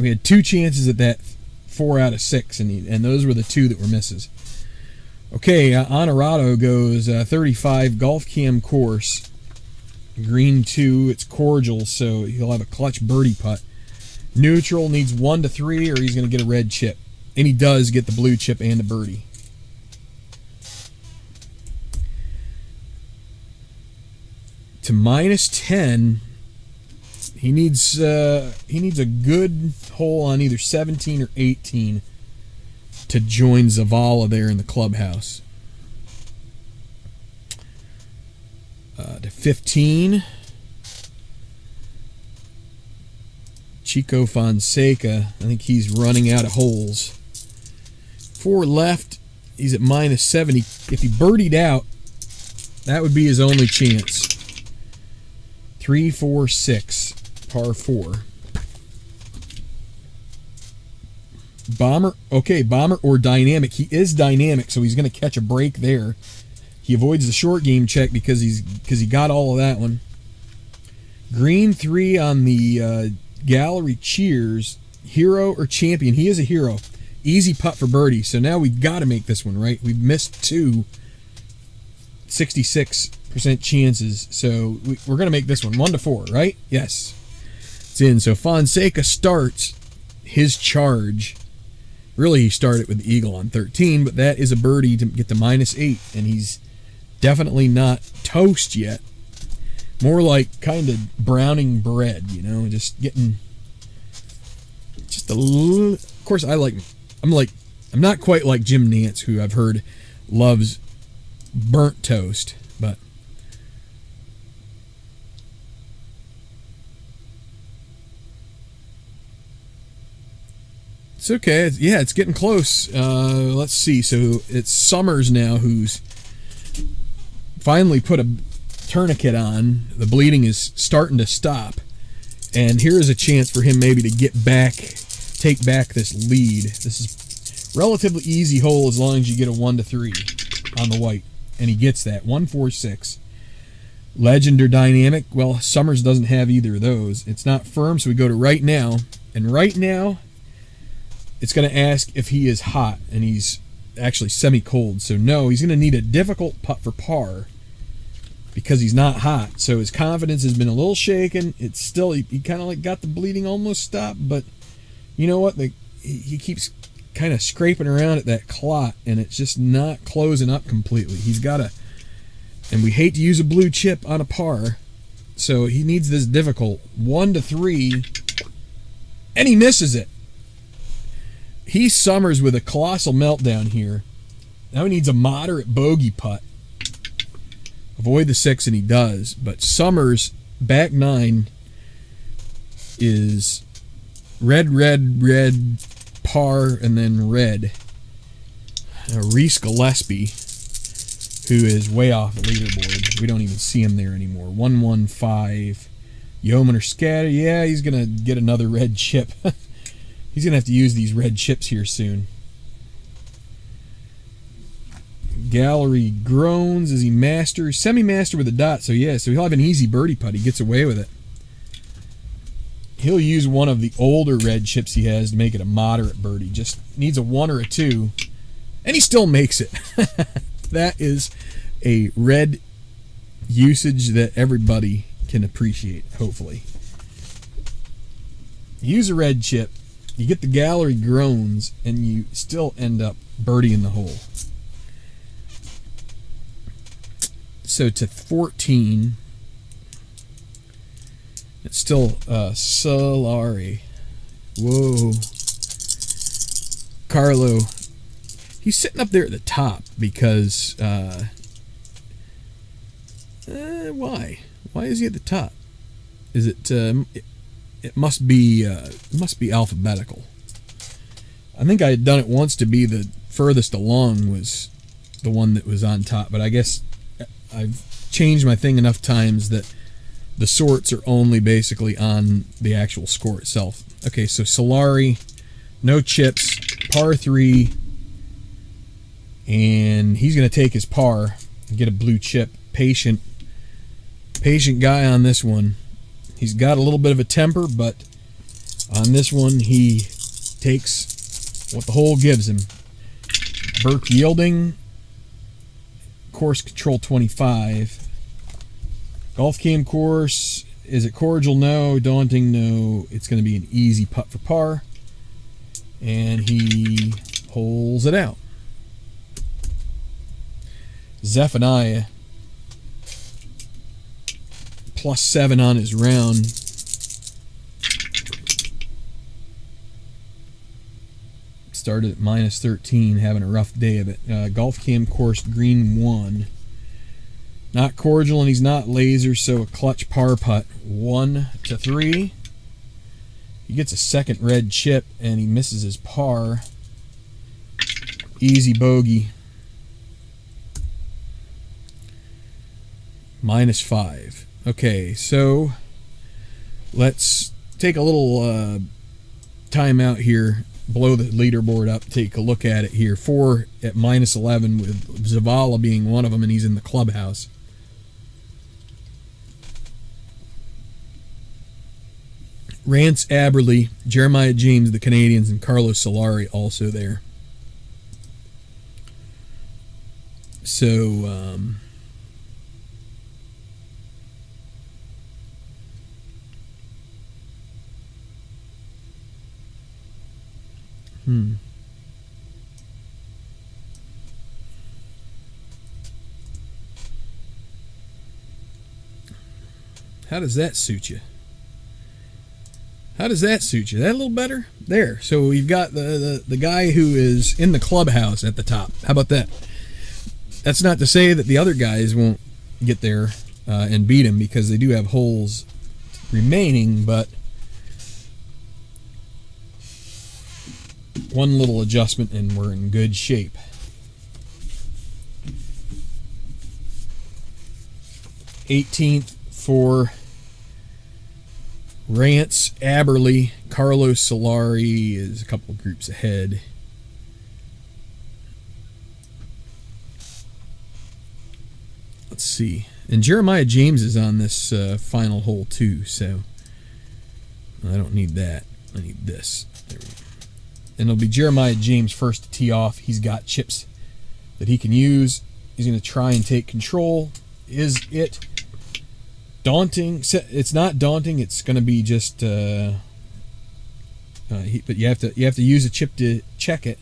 We had 2 chances at that 4 out of 6, and those were the 2 that were misses. Okay, Honorado goes 35 golf cam course. Green 2, it's cordial, so he'll have a clutch birdie putt. Neutral needs 1 to 3, or he's going to get a red chip. And he does get the blue chip and the birdie. to -10. He needs a good hole on either 17 or 18 to join Zavala there in the clubhouse. To 15. Chico Fonseca, I think he's running out of holes. 4 left, he's at -70. If he birdied out, that would be his only chance. 3, 4, 6, par 4. Bomber, okay, bomber or dynamic. He is dynamic, so he's going to catch a break there. He avoids the short game check because he got all of that one. Green 3 on the gallery cheers. Hero or champion? He is a hero. Easy putt for birdie. So now we've got to make this one, right? We've missed 2 66% chances. So we're going to make this one 1 to 4, right? Yes. It's in. So Fonseca starts his charge. Really, he started with the eagle on 13, but that is a birdie to get to -8, and he's definitely not toast yet. More like kind of browning bread, you know, just getting just a little. Of course, I'm not quite like Jim Nantz, who I've heard loves burnt toast, but it's okay. Yeah, it's getting close. Let's see. So it's Summers now who's finally put a tourniquet on. The bleeding is starting to stop. And here's a chance for him maybe to take back this lead. This is relatively easy hole as long as you get a 1 to 3 on the white. And he gets that. 1, 4, 6. Legend or dynamic? Well, Summers doesn't have either of those. It's not firm, so we go to right now. And right now, it's going to ask if he is hot, and he's actually semi-cold. So no, he's going to need a difficult putt for par because he's not hot. So his confidence has been a little shaken. It's still, he kind of like got the bleeding almost stopped, but you know what? He keeps kind of scraping around at that clot, and it's just not closing up completely. He's got to, and we hate to use a blue chip on a par, so he needs this difficult 1 to 3, and he misses it. He Summers with a colossal meltdown here. Now he needs a moderate bogey putt. Avoid the 6, and he does. But Summers, back 9, is red, par, and then red. Reese Gillespie, who is way off the leaderboard. We don't even see him there anymore. 115. Yeoman or Scatter. Yeah, he's going to get another red chip. He's going to have to use these red chips here soon. Gallery groans as he masters. Semi-master with a dot, so yeah, so he'll have an easy birdie putt. He gets away with it. He'll use one of the older red chips he has to make it a moderate birdie. Just needs a 1 or a 2, and he still makes it. That is a red usage that everybody can appreciate, hopefully. Use a red chip. You get the gallery groans, and you still end up birdieing the hole. So to 14, it's still Solari. Whoa. Carlo. He's sitting up there at the top because, why? Why is he at the top? Is it, it must be alphabetical. I think I had done it once to be the furthest along was the one that was on top, but I guess I've changed my thing enough times that the sorts are only basically on the actual score itself. Okay, so Solari, no chips, par 3, and he's going to take his par and get a blue chip. Patient guy on this one. He's got a little bit of a temper, but on this one he takes what the hole gives him. Burke yielding. Course control 25. Golf cam course. Is it cordial? No. Daunting? No. It's going to be an easy putt for par. And he holes it out. Zephaniah. +7 on his round. Started at -13, having a rough day of it. Golf Cam course green 1. Not cordial and he's not laser, so a clutch par putt. 1 to 3. He gets a second red chip and he misses his par. Easy bogey. -5. Okay, so let's take a little time out here. Blow the leaderboard up, take a look at it here. 4 at -11 with Zavala being one of them, and he's in the clubhouse. Rance Aberley, Jeremiah James, the Canadians, and Carlos Solari also there. So, How does that suit you? How does that suit you? That a little better? There. So we've got the guy who is in the clubhouse at the top. How about that? That's not to say that the other guys won't get there and beat him, because they do have holes remaining, but one little adjustment and we're in good shape. '18th for Rance Aberley. Carlos Solari is a couple of groups ahead. Let's see. And Jeremiah James is on this final hole too, so I don't need that. I need this. There we go. And it'll be Jeremiah James first to tee off. He's got chips that he can use. He's going to try and take control. Is it daunting? It's not daunting. It's going to be just but you have to use a chip to check it.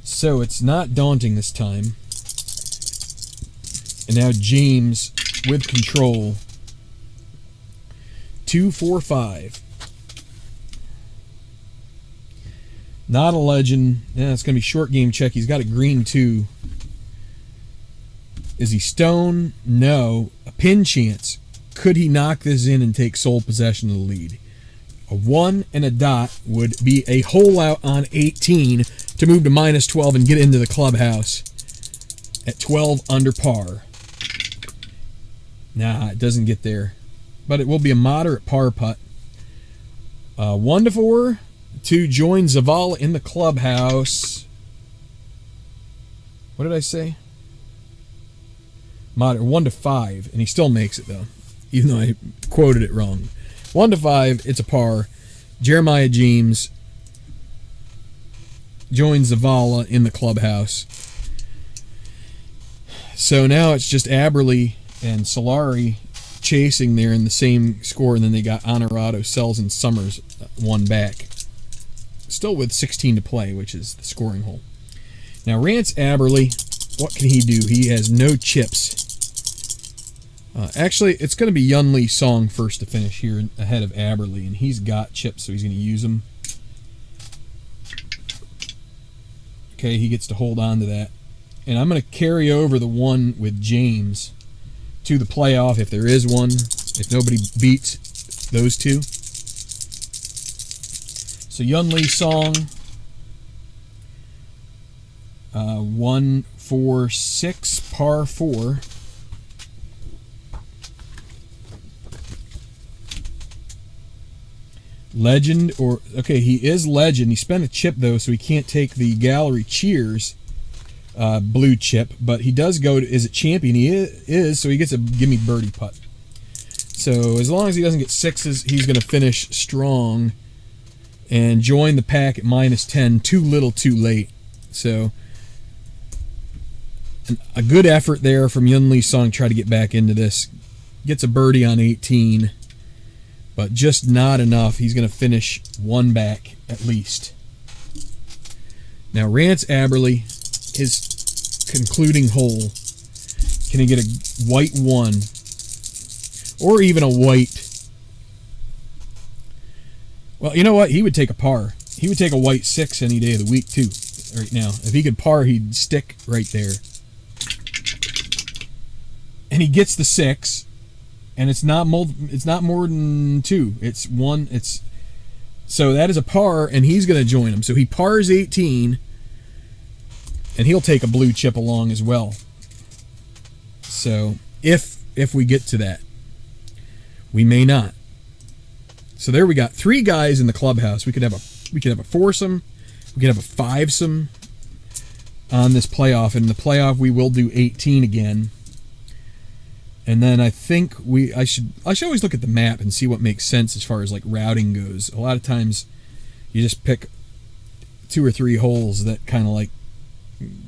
So it's not daunting this time. And now James with control. 2, 4, 5. Not a legend. Yeah, it's going to be short game check. He's got a green 2. Is he stone? No. A pin chance. Could he knock this in and take sole possession of the lead? A 1 and a dot would be a hole out on 18 to move to -12 and get into the clubhouse at 12 under par. Nah, it doesn't get there. But it will be a moderate par putt. 1 to 4 to join Zavala in the clubhouse. What did I say? Moderate. 1 to 5. And he still makes it, though, even though I quoted it wrong. 1 to 5, it's a par. Jeremiah James joins Zavala in the clubhouse. So now it's just Aberley and Solari chasing there in the same score, and then they got Honorado, Sells, and Summers one back. Still with 16 to play, which is the scoring hole. Now Rance Aberley, what can he do? He has no chips. Actually, it's going to be Yunli Song first to finish here ahead of Aberley, and he's got chips, so he's going to use them. Okay, he gets to hold on to that. And I'm going to carry over the one with James to the playoff if there is one, if nobody beats those two. So Yunli Song, 1, 4, 6, par 4. Legend, or okay, he is legend. He spent a chip though, so he can't take the Gallery Cheers blue chip, but he does go to, is it champion? He is, so he gets a gimme birdie putt. So as long as he doesn't get 6s, he's going to finish strong and join the pack at -10. Too little, too late. So a good effort there from Yunli Song. Try to get back into this. Gets a birdie on 18, but just not enough. He's going to finish one back at least. Now Rance Aberley, his concluding hole. Can he get a white 1? or even a white. Well, you know what? He would take a par. He would take a white 6 any day of the week too. Right now, if he could par, he'd stick right there. And he gets the 6, and it's not more than 2. It's 1. So that is a par, and he's going to join him. So he pars 18, and he'll take a blue chip along as well. So if we get to that, we may not. So there we got 3 guys in the clubhouse. We could have a foursome, we could have a fivesome on this playoff. And in the playoff, we will do 18 again. And then I think I should always look at the map and see what makes sense as far as like routing goes. A lot of times you just pick 2 or 3 holes that kind of like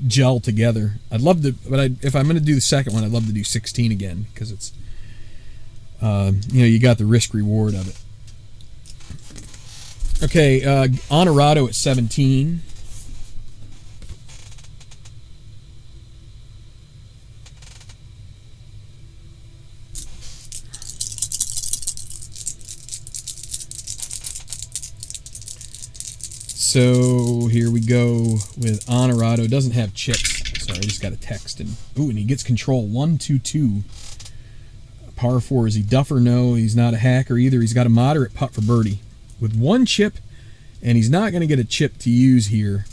gel together. I'd love to, but if I'm going to do the second one, I'd love to do 16 again because it's, you got the risk reward of it. Okay, Honorado at 17. So here we go with Honorado. Doesn't have chips. Sorry, I just got a text. And he gets control. 1-2-2. Par 4. Is he duffer? No, he's not a hacker either. He's got a moderate putt for birdie with 1 chip, and he's not going to get a chip to use here.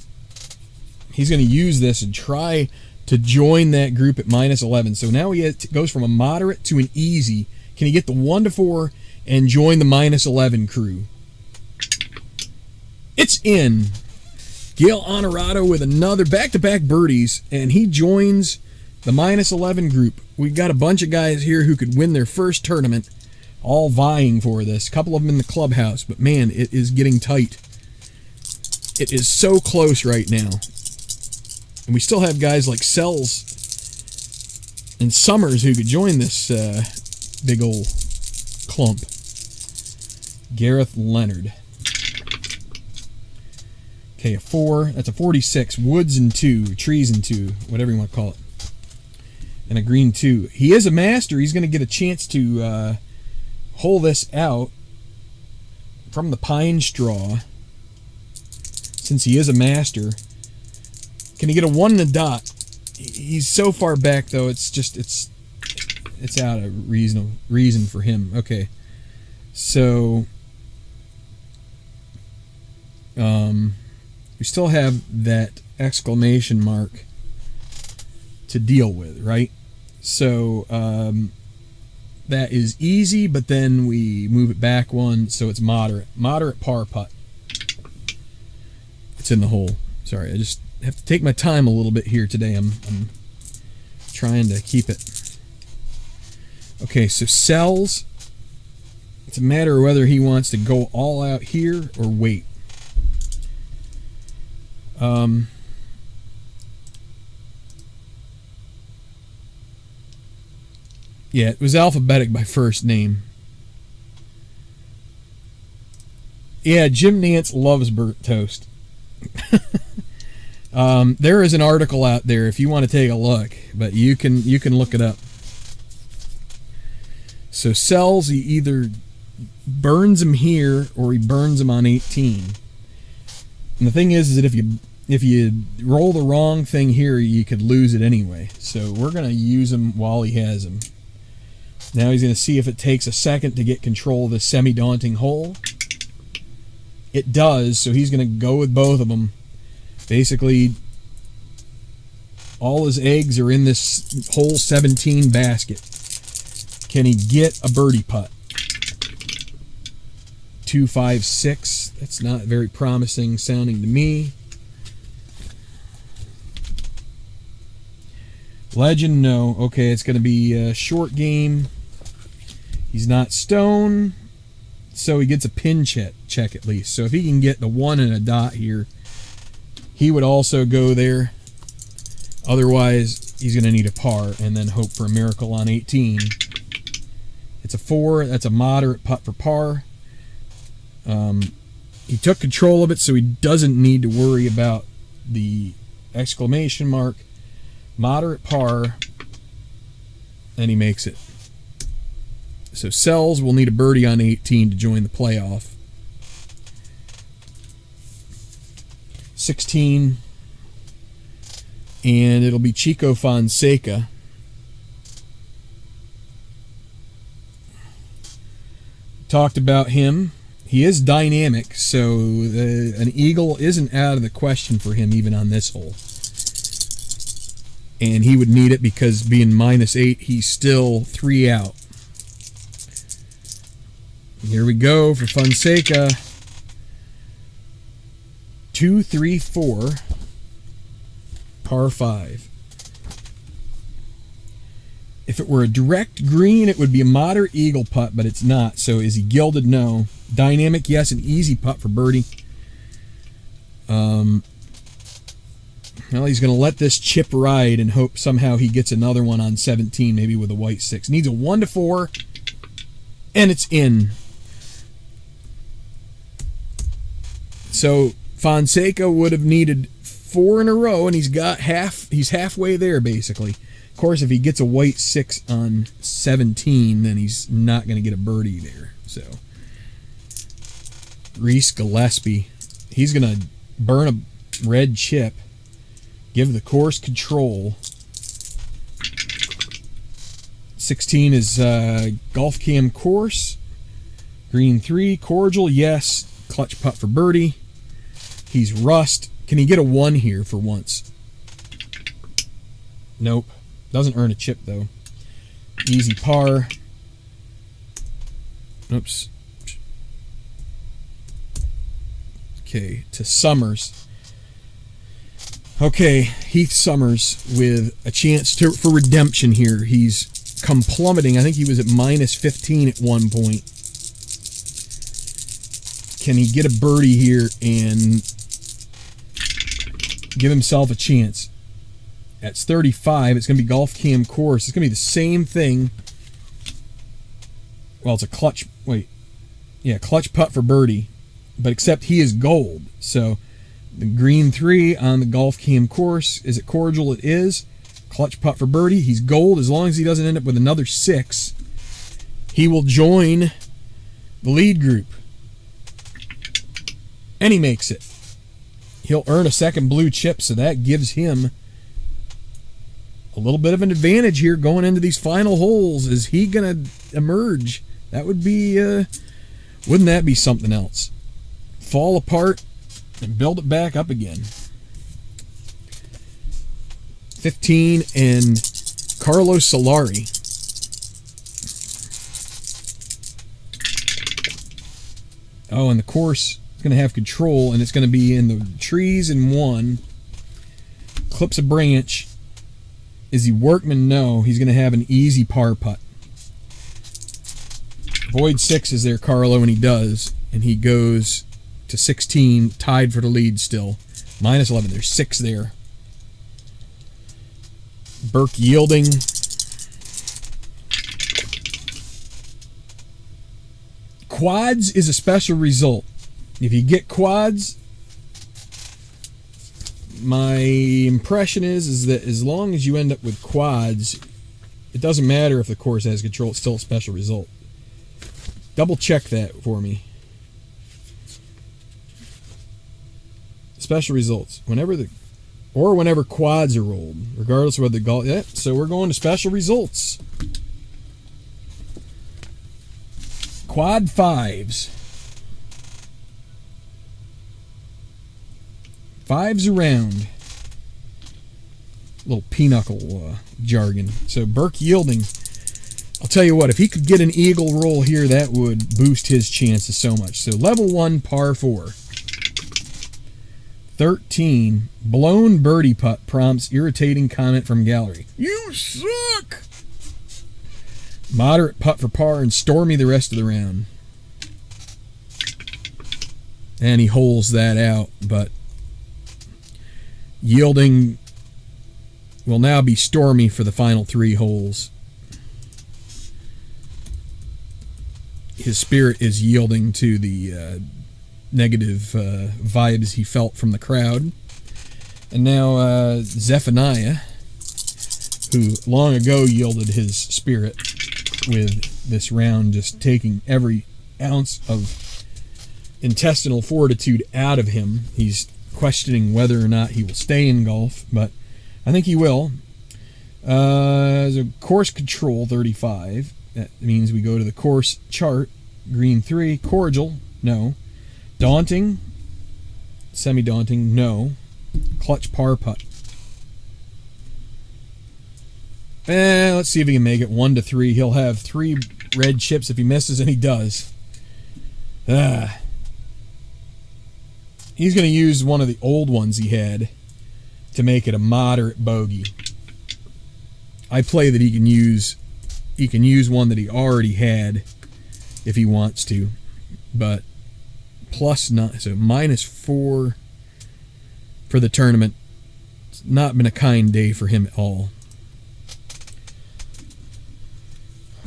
He's going to use this and try to join that group at -11. So now he goes from a moderate to an easy. Can he get the 1-4 and join the -11 crew? It's in. Gail Honorado with another back-to-back birdies, and he joins the -11 group. We've got a bunch of guys here who could win their first tournament, all vying for this. A couple of them in the clubhouse, but man, it is getting tight. It is so close right now. And we still have guys like Sells and Summers who could join this big old clump. Gareth Leonard. Okay, a 4. That's a 46. Woods and 2. Trees and 2. Whatever you want to call it. And a green 2. He is a master. He's going to get a chance to hole this out from the pine straw. Since he is a master. Can he get a 1 and a dot? He's so far back, though. It's out of reason for him. Okay. So we still have that exclamation mark to deal with, right? So that is easy, but then we move it back 1, so it's moderate par putt. It's in the hole. Sorry, I just have to take my time a little bit here today. I'm trying to keep it. Okay, so Sells. It's a matter of whether he wants to go all out here or wait. Yeah, it was alphabetic by first name. Yeah, Jim Nance loves burnt toast. There is an article out there if you want to take a look, but you can look it up. So Sells, he either burns him here or he burns him on 18. And the thing is that if you roll the wrong thing here, you could lose it anyway. So we're going to use him while he has him. Now he's going to see if it takes a second to get control of this semi-daunting hole. It does, so he's going to go with both of them. Basically, all his eggs are in this hole 17 basket. Can he get a birdie putt? 2, 5, 6. That's not very promising sounding to me. Legend, no. Okay, it's going to be a short game. He's not stone, so he gets a pin check at least. So if he can get the 1 and a dot here, he would also go there. Otherwise, he's going to need a par and then hope for a miracle on 18. It's a 4. That's a moderate putt for par. He took control of it, so he doesn't need to worry about the exclamation mark. Moderate par, and he makes it. So Sells will need a birdie on 18 to join the playoff. 16, and it'll be Chico Fonseca. Talked about him. He is dynamic, so an eagle isn't out of the question for him even on this hole. And he would need it because being -8, he's still 3 out. Here we go for Fonseca. 2, 3, 4, par 5. If it were a direct green, it would be a moderate eagle putt, but it's not. So is he gilded? No. Dynamic? Yes. An easy putt for birdie. Well, he's going to let this chip ride and hope somehow he gets another one on 17, maybe with a white 6. Needs a 1 to 4, and it's in. So Fonseca would have needed 4 in a row, and he's halfway there, basically. Of course, if he gets a white 6 on 17, then he's not going to get a birdie there. So Reese Gillespie, he's going to burn a red chip, give the course control. 16 is Golf Cam course. Green 3, cordial, yes. Clutch putt for birdie. He's rust. Can he get a 1 here for once? Nope. Doesn't earn a chip, though. Easy par. Oops. Okay, to Summers. Okay, Heath Summers with a chance for redemption here. He's come plummeting. I think he was at -15 at one point. Can he get a birdie here and give himself a chance? That's 35. It's going to be Golf Cam course. It's going to be the same thing. Well, it's a clutch. Wait. Yeah, clutch putt for birdie. But except he is gold. So the green 3 on the Golf Cam course. Is it cordial? It is. Clutch putt for birdie. He's gold. As long as he doesn't end up with another 6, he will join the lead group. And he makes it. He'll earn a second blue chip, so that gives him a little bit of an advantage here going into these final holes. Is he going to emerge? That would be, wouldn't that be something else? Fall apart and build it back up again. 15 and Carlos Solari. Oh, and the course is going to have control, and it's going to be in the trees in 1. Clips a branch. Is he workman? No. He's going to have an easy par putt. Void 6 is there, Carlo, and he does. And he goes to 16, tied for the lead still. -11. There's 6 there. Burke yielding. Quads is a special result. If you get quads, my impression is that as long as you end up with quads, it doesn't matter if the course has control, it's still a special result. Double check that for me. Special results. Whenever quads are rolled, regardless of whether the golf. Yeah, so we're going to special results. Quad 5s. 5s around. Little pinochle jargon. So Burke yielding. I'll tell you what, if he could get an eagle roll here, that would boost his chances so much. So level 1, par 4. 13, blown birdie putt prompts irritating comment from gallery. You suck! Moderate putt for par and stormy the rest of the round. And he holes that out, but yielding will now be stormy for the final 3 holes. His spirit is yielding to the negative vibes he felt from the crowd. And now Zephaniah, who long ago yielded his spirit with this round, just taking every ounce of intestinal fortitude out of him. He's questioning whether or not he will stay in golf, but I think he will. So course control 35. That means we go to the course chart. Green 3. Cordial, no. Daunting, semi-daunting, no. Clutch par putt. Let's see if he can make it 1 to 3. He'll have 3 red chips if he misses, and he does. He's going to use one of the old ones he had to make it a moderate bogey. I play that he can use one that he already had if he wants to, but +9, so -4 for the tournament. It's not been a kind day for him at all.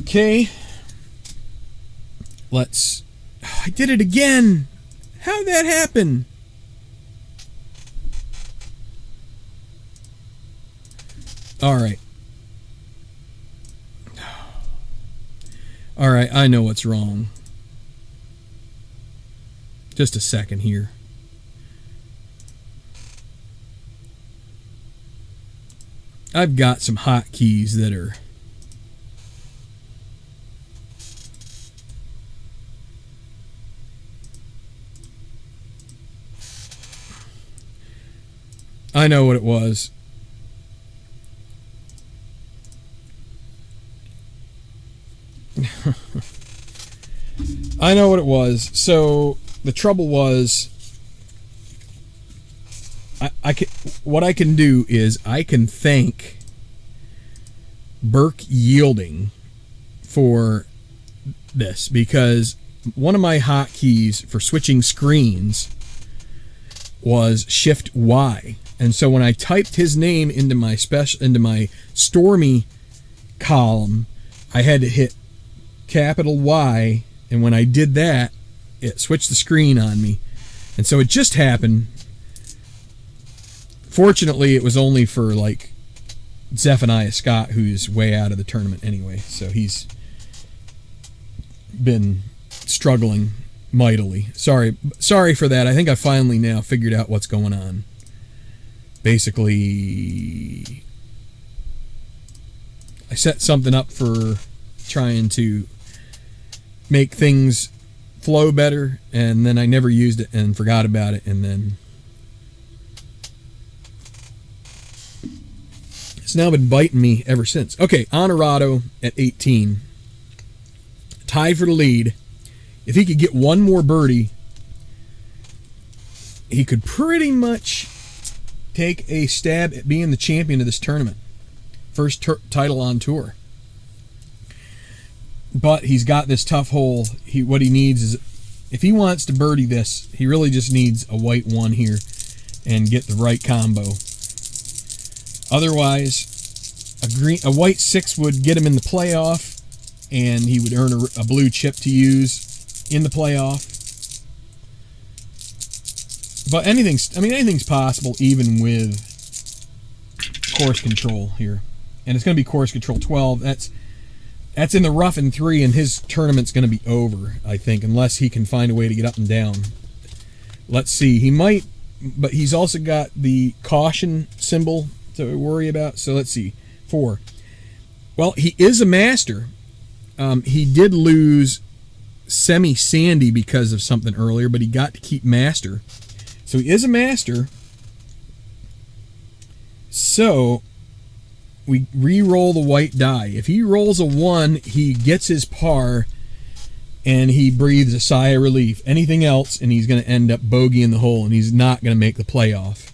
Okay, let's. I did it again. How'd that happen? All right. All right, I know what's wrong. Just a second here. I've got some hotkeys that are... I know what it was. I know what it was. So the trouble was, what I can do is I can thank Burke Yielding for this, because one of my hotkeys for switching screens was Shift Y, and so when I typed his name into my Stormy column, I had to hit capital Y, and when I did that, it switched the screen on me. And so it just happened. Fortunately, it was only for like Zephaniah Scott, who's way out of the tournament anyway, so he's been struggling mightily. Sorry for that. I think I finally now figured out what's going on. Basically, I set something up for trying to make things flow better, and then I never used it and forgot about it, and then it's now been biting me ever since. Okay, Honorado at 18. Tied for the lead. If he could get one more birdie, he could pretty much take a stab at being the champion of this tournament. First title on tour. But he's got this tough hole. What he needs is, if he wants to birdie this, he really just needs a white 1 here and get the right combo. Otherwise, a white 6 would get him in the playoff, and he would earn a blue chip to use in the playoff. But anything's possible, even with course control here. And it's going to be course control 12. That's in the rough in 3, and his tournament's going to be over, I think, unless he can find a way to get up and down. Let's see. He might, but he's also got the caution symbol to worry about. So let's see. 4. Well, he is a master. He did lose semi-sandy because of something earlier, but he got to keep master. So he is a master. So we re-roll the white die. If he rolls a 1, he gets his par, and he breathes a sigh of relief. Anything else, and he's going to end up bogeying the hole, and he's not going to make the playoff.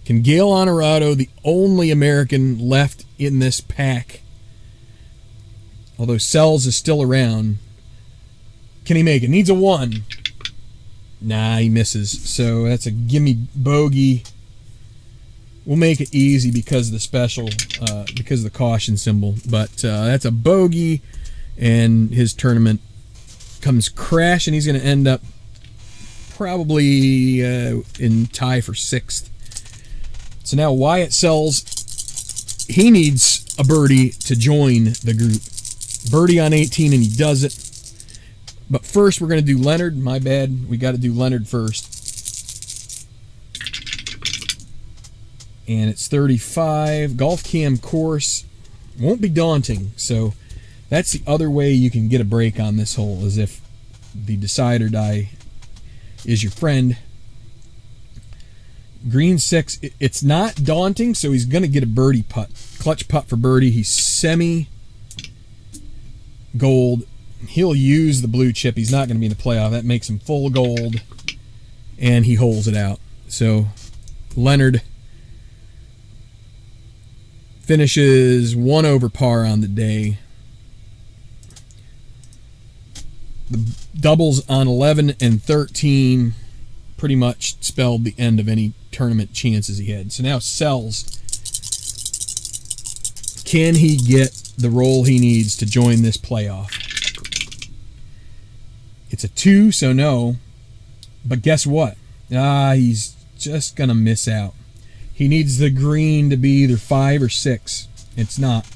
Can Gail Honorado, the only American left in this pack, although Sells is still around, can he make it? Needs a 1. Nah, he misses. So that's a gimme bogey. We'll make it easy because of the special, because of the caution symbol. But that's a bogey, and his tournament comes crashing. He's going to end up probably in tie for 6th. So now Wyatt Sells, he needs a birdie to join the group. birdie on 18, and he does it. But first, we're going to do Leonard. My bad. We got to do Leonard first. And it's 35. Golf cam course won't be daunting. So that's the other way you can get a break on this hole, is if the decide or die is your friend. Green 6. It's not daunting, so he's going to get a birdie putt. Clutch putt for birdie. He's semi gold. He'll use the blue chip. He's not going to be in the playoff. That makes him full gold, and he holes it out. So Leonard finishes 1 over par on the day. The doubles on 11 and 13 pretty much spelled the end of any tournament chances he had. So now Sells. Can he get the roll he needs to join this playoff? It's a 2, so no. But guess what? He's just going to miss out. He needs the green to be either 5 or 6. It's not.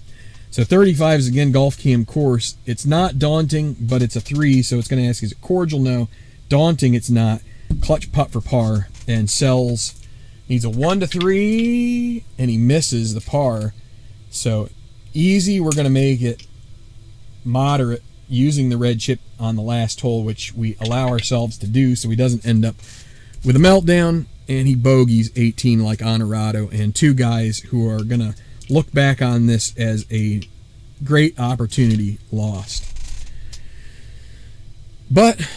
So 35 is, again, golf cam course. It's not daunting, but it's a 3, so it's going to ask, is it cordial? No. Daunting, it's not. Clutch putt for par. And Sells needs a 1 to 3, and he misses the par. So easy, we're going to make it moderate using the red chip on the last hole, which we allow ourselves to do so he doesn't end up with a meltdown, and he bogeys 18 like Honorado, and 2 guys who are going to look back on this as a great opportunity lost. But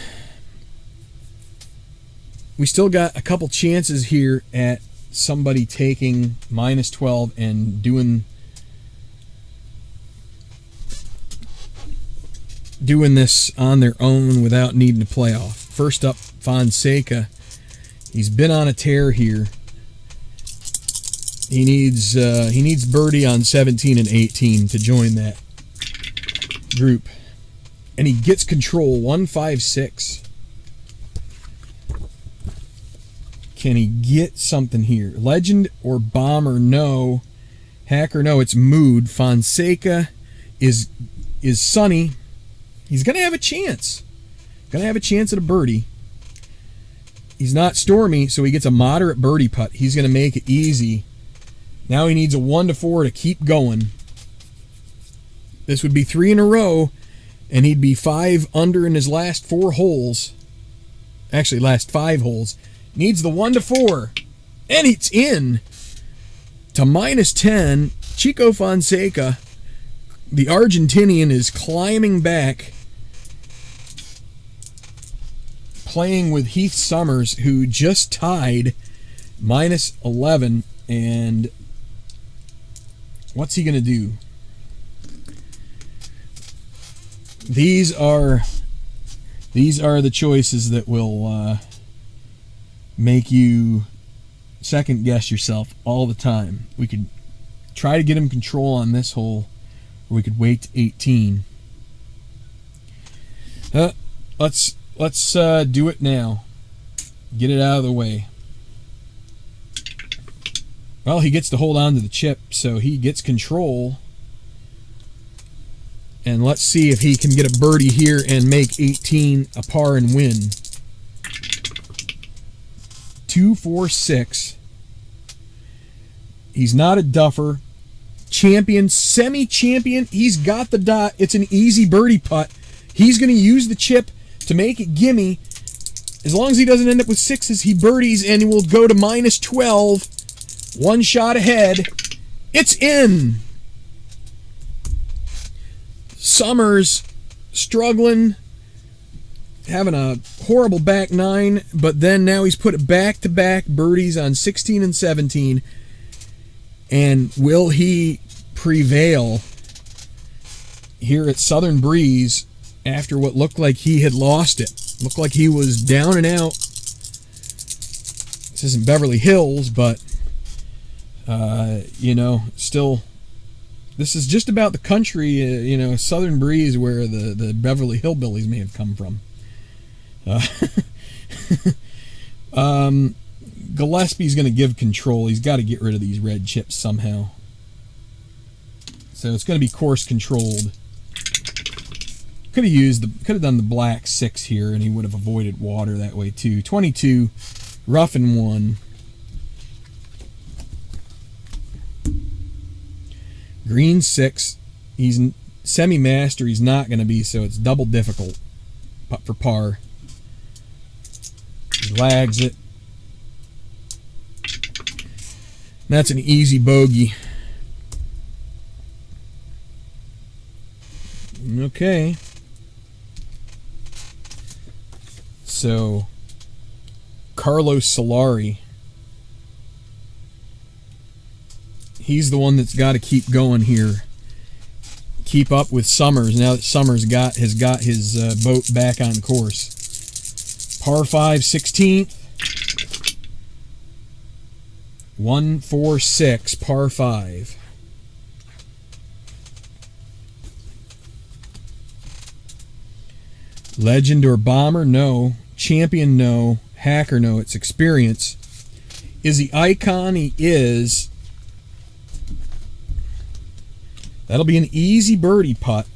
we still got a couple chances here at somebody taking minus 12 and doing this on their own without needing to play off. First up, Fonseca. He's been on a tear here. He needs birdie on 17 and 18 to join that group. And he gets control, 156. Can he get something here? Legend or bomber? No. Hacker? No. It's mood. Fonseca is sunny. He's going to have a chance. Going to have a chance at a birdie. He's not stormy, so he gets a moderate birdie putt. He's going to make it easy. Now he needs a 1 to 4 to keep going. This would be 3 in a row, and he'd be 5 under in his last 4 holes. Actually, last 5 holes. Needs the 1 to 4, and it's in to minus 10. Chico Fonseca, the Argentinian, is climbing back, playing with Heath Summers, who just tied minus 11. And what's he going to do? These are the choices that will make you second guess yourself all the time. We could try to get him control on this hole, or we could wait to 18. Let's do it now. Get it out of the way. Well, he gets to hold on to the chip, so he gets control. And let's see if he can get a birdie here and make 18 a par and win. 2, 4, 6. He's not a duffer. Champion, semi-champion. He's got the dot. It's an easy birdie putt. He's going to use the chip to make it gimme. As long as he doesn't end up with 6s, he birdies and he will go to minus 12. 1 shot ahead. It's in. Summers struggling, having a horrible back 9, but then now he's put it back-to-back birdies on 16 and 17. And will he prevail here at Southern Breeze after what looked like he had lost it? Looked like he was down and out. This isn't Beverly Hills, but still, this is just about the country, Southern Breeze, where the Beverly Hillbillies may have come from. Gillespie's going to give control. He's got to get rid of these red chips somehow. So it's going to be course controlled. Could have done the black 6 here, and he would have avoided water that way too. 22, rough and 1. Green 6. He's semi-master. He's not going to be, so it's double difficult. Putt for par. He lags it. That's an easy bogey. Okay. So, Carlos Solari. He's the one that's got to keep going here. Keep up with Summers now that Summers has got his boat back on course. Par 5, 16th. 1, 4, 6, par 5. Legend or bomber? No. Champion? No. Hacker? No. It's experience. Is he icon? He is. That'll be an easy birdie putt.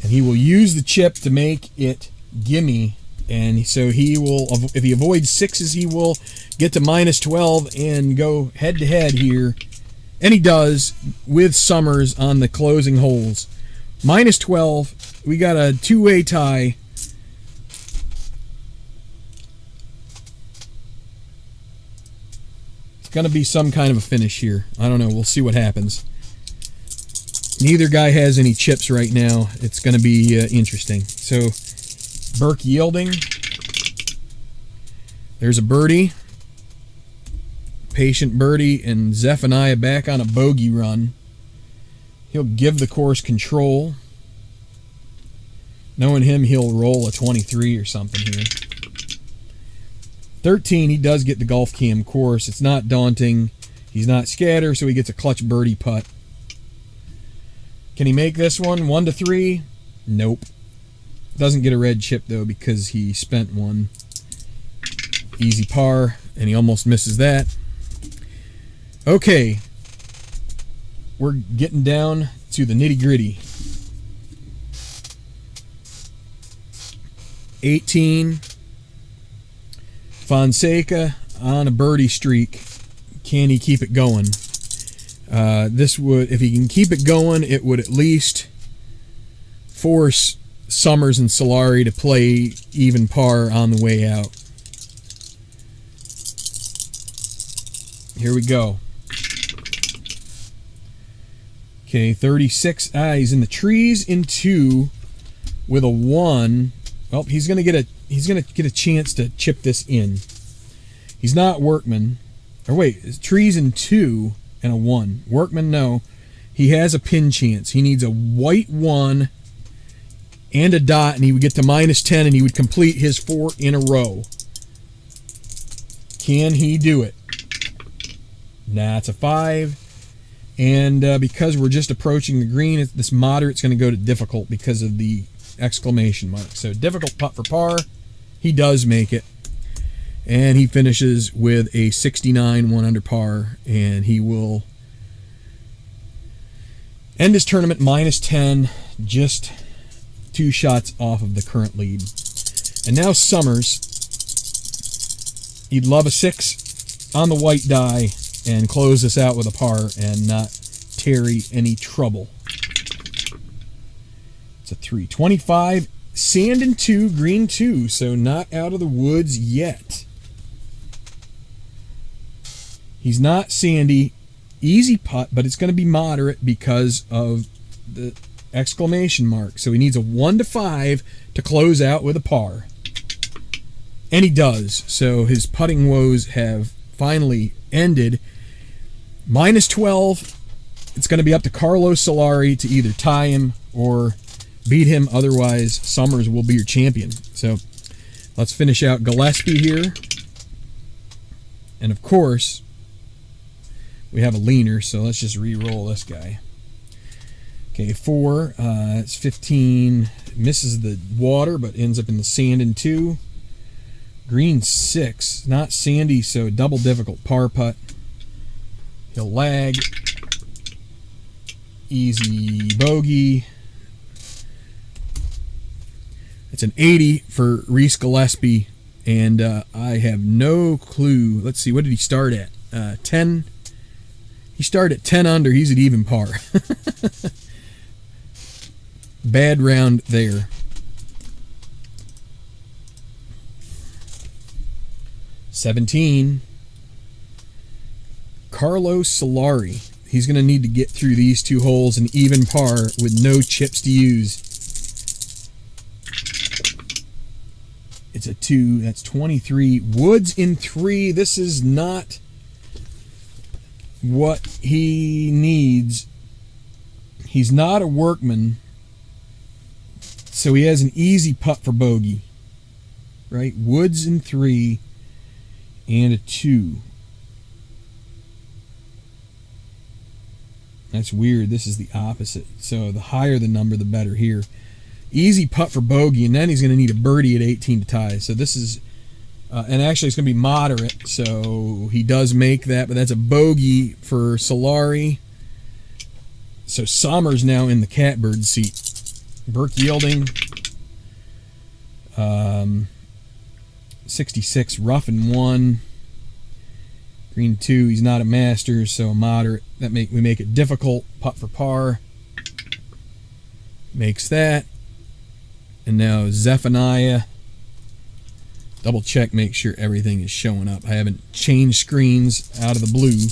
And he will use the chip to make it gimme. And so he will, if he avoids 6s, he will get to -12 and go head-to-head here. And he does with Summers on the closing holes. -12. We got a two-way tie. It's going to be some kind of a finish here. I don't know. We'll see what happens. Neither guy has any chips right now. It's going to be interesting. So, Burke yielding. There's a birdie. Patient birdie, and Zephaniah back on a bogey run. He'll give the course control. Knowing him, he'll roll a 23 or something here. 13, he does get the golf cam course. It's not daunting. He's not scatter, so he gets a clutch birdie putt. Can he make this one? 1 to 3? Nope. Doesn't get a red chip, though, because he spent one. Easy par, and he almost misses that. Okay. We're getting down to the nitty-gritty. 18. Fonseca on a birdie streak. Can he keep it going? This would, if he can keep it going, it would at least force Summers and Solari to play even par on the way out. Here we go. Okay, 36. He's in the trees in 2 with a 1. Well, he's gonna get a chance to chip this in. He's not Workman. Or wait, trees in 2 and a 1. Workman, no. He has a pin chance. He needs a white 1 and a dot, and he would get to -10, and he would complete his 4 in a row. Can he do it? Nah, it's a 5. And because we're just approaching the green, this moderate's going to go to difficult because of the exclamation mark. So difficult putt for par. He does make it. And he finishes with a 69, 1 under par. And he will end his tournament -10, just 2 shots off of the current lead. And now Summers. He'd love a 6 on the white die and close this out with a par and not tarry any trouble. It's a 3. 25, sand in 2, green 2, so not out of the woods yet. He's not sandy. Easy putt, but it's going to be moderate because of the exclamation mark. So he needs a 1 to 5 to close out with a par. And he does. So his putting woes have finally ended. -12. It's going to be up to Carlos Solari to either tie him or beat him. Otherwise, Summers will be your champion. So let's finish out Gillespie here. And of course, we have a leaner, so let's just re-roll this guy. Okay, 4. It's 15. Misses the water, but ends up in the sand in 2. Green 6. Not sandy, so double difficult par putt. He'll lag. Easy bogey. It's an 80 for Reese Gillespie, and I have no clue. Let's see, what did he start at? 10. He started at 10 under. He's at even par. Bad round there. $17. Carlos Solari. He's going to need to get through these two holes in even par with no chips to use. It's a 2. That's 23. Woods in 3. This is not what he needs. He's not a workman, so he has an easy putt for bogey. Right? Woods in 3 and a 2. That's weird. This is the opposite. So the higher the number, the better here. Easy putt for bogey, and then he's going to need a birdie at 18 to tie. So this is, and actually it's going to be moderate, so he does make that, but that's a bogey for Solari. So Sommer's now in the catbird seat. Burke yielding. 66, rough and 1. Green 2, he's not a master, so a moderate. We make it difficult. Putt for par. Makes that. And now Zephaniah. Double check, make sure everything is showing up. I haven't changed screens out of the blue.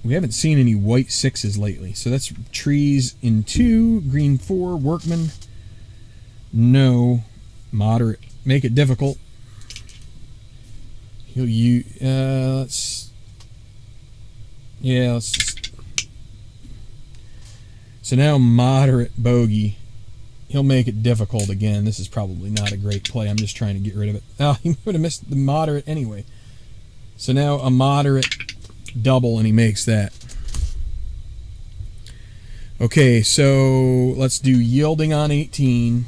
We haven't seen any white 6s lately. So that's trees in 2, green 4, workman. No. Moderate. Make it difficult. He'll use, let's just, so now moderate bogey. He'll make it difficult again. This is probably not a great play. I'm just trying to get rid of it. Oh, he would have missed the moderate anyway. So now a moderate double, and he makes that. Okay, so let's do yielding on 18.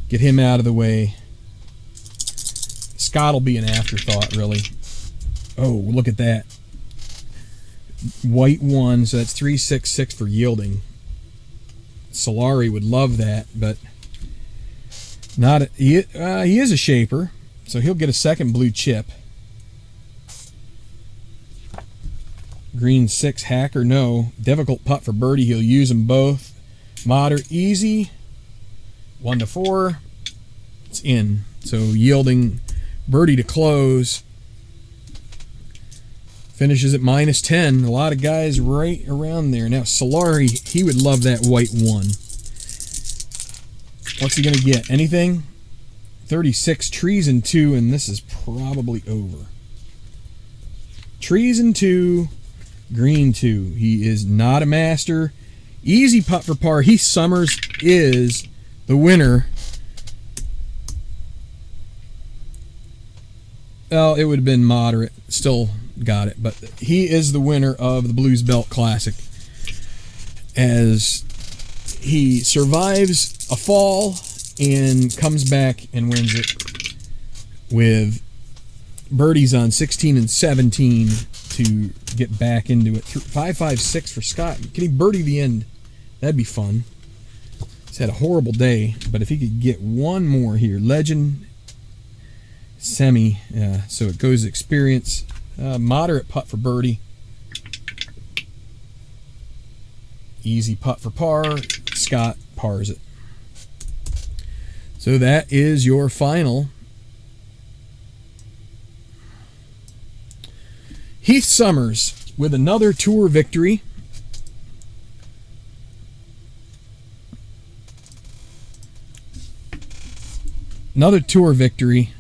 Get him out of the way. Scott will be an afterthought, really. Oh, look at that. White 1, so that's 366 for yielding. Solari would love that, but not. He is a shaper, so he'll get a second blue chip. Green 6, hacker, no. Difficult putt for birdie. He'll use them both. Moderate, easy. 1 to 4. It's in. So yielding. Birdie to close. Finishes at -10. A lot of guys right around there. Now Solari, he would love that white 1. What's he going to get? Anything? 36, trees in 2, and this is probably over. Trees in 2, green 2. He is not a master. Easy putt for par. Heath Summers is the winner. Well, it would have been moderate. Still got it. But he is the winner of the Blues Belt Classic, as he survives a fall and comes back and wins it with birdies on 16 and 17 to get back into it. 5-5-6 for Scott. Can he birdie the end? That'd be fun. He's had a horrible day, but if he could get one more here. Legend, semi, so it goes experience. Moderate putt for birdie. Easy putt for par. Scott pars it. So that is your final. Heath Summers with another tour victory. Another tour victory.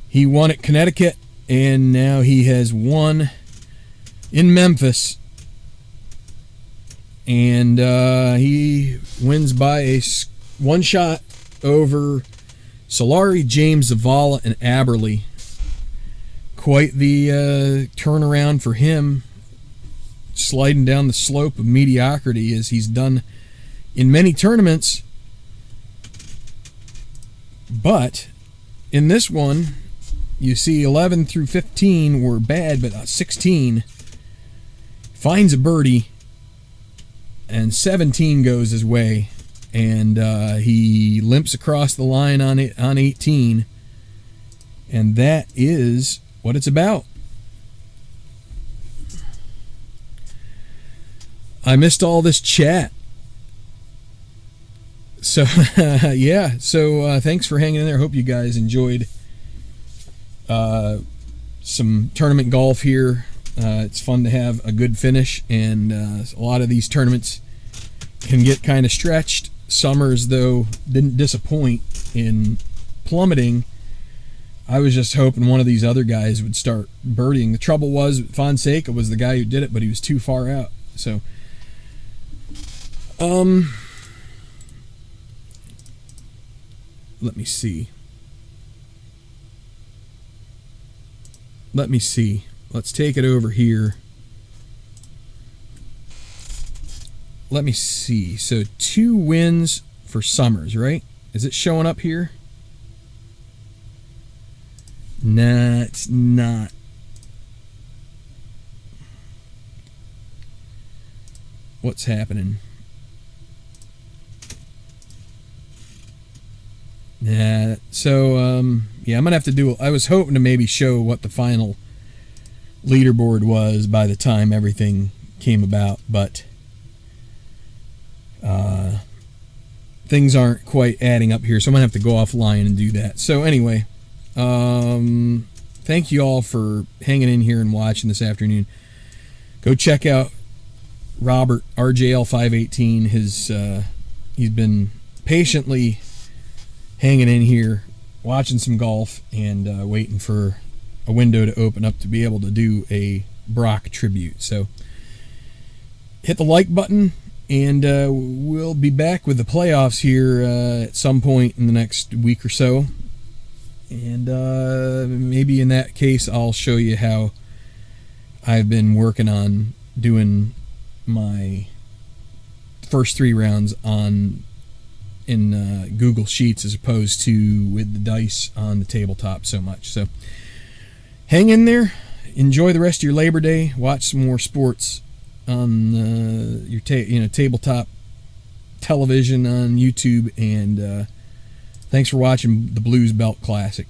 He won at Connecticut, and now he has won in Memphis. And he wins by one shot over Solari, James, Zavala, and Aberle. Quite the turnaround for him, sliding down the slope of mediocrity as he's done in many tournaments. But in this one, you see 11 through 15 were bad, but 16 finds a birdie, and 17 goes his way, and he limps across the line on 18, and that is what it's about. I missed all this chat. So, yeah. So, thanks for hanging in there. Hope you guys enjoyed some tournament golf here. It's fun to have a good finish, and a lot of these tournaments can get kind of stretched. Summers, though, didn't disappoint in plummeting. I was just hoping one of these other guys would start birdieing. The trouble was, Fonseca was the guy who did it, but he was too far out. So, let me see. Let's take it over here. Let me see. So 2 wins for Summers, right? Is it showing up here? Nah, it's not. What's happening? Yeah, so, yeah, I'm going to have to do... I was hoping to maybe show what the final leaderboard was by the time everything came about, but things aren't quite adding up here, so I'm going to have to go offline and do that. So anyway, thank you all for hanging in here and watching this afternoon. Go check out Robert, RJL518. He's been patiently hanging in here, watching some golf, and waiting for a window to open up to be able to do a Brock tribute. So hit the like button, and we'll be back with the playoffs here at some point in the next week or so. And maybe in that case, I'll show you how I've been working on doing my first 3 rounds in Google Sheets as opposed to with the dice on the tabletop so much. So hang in there. Enjoy the rest of your Labor Day. Watch some more sports on your tabletop television on YouTube. And thanks for watching the Blues Belt Classic.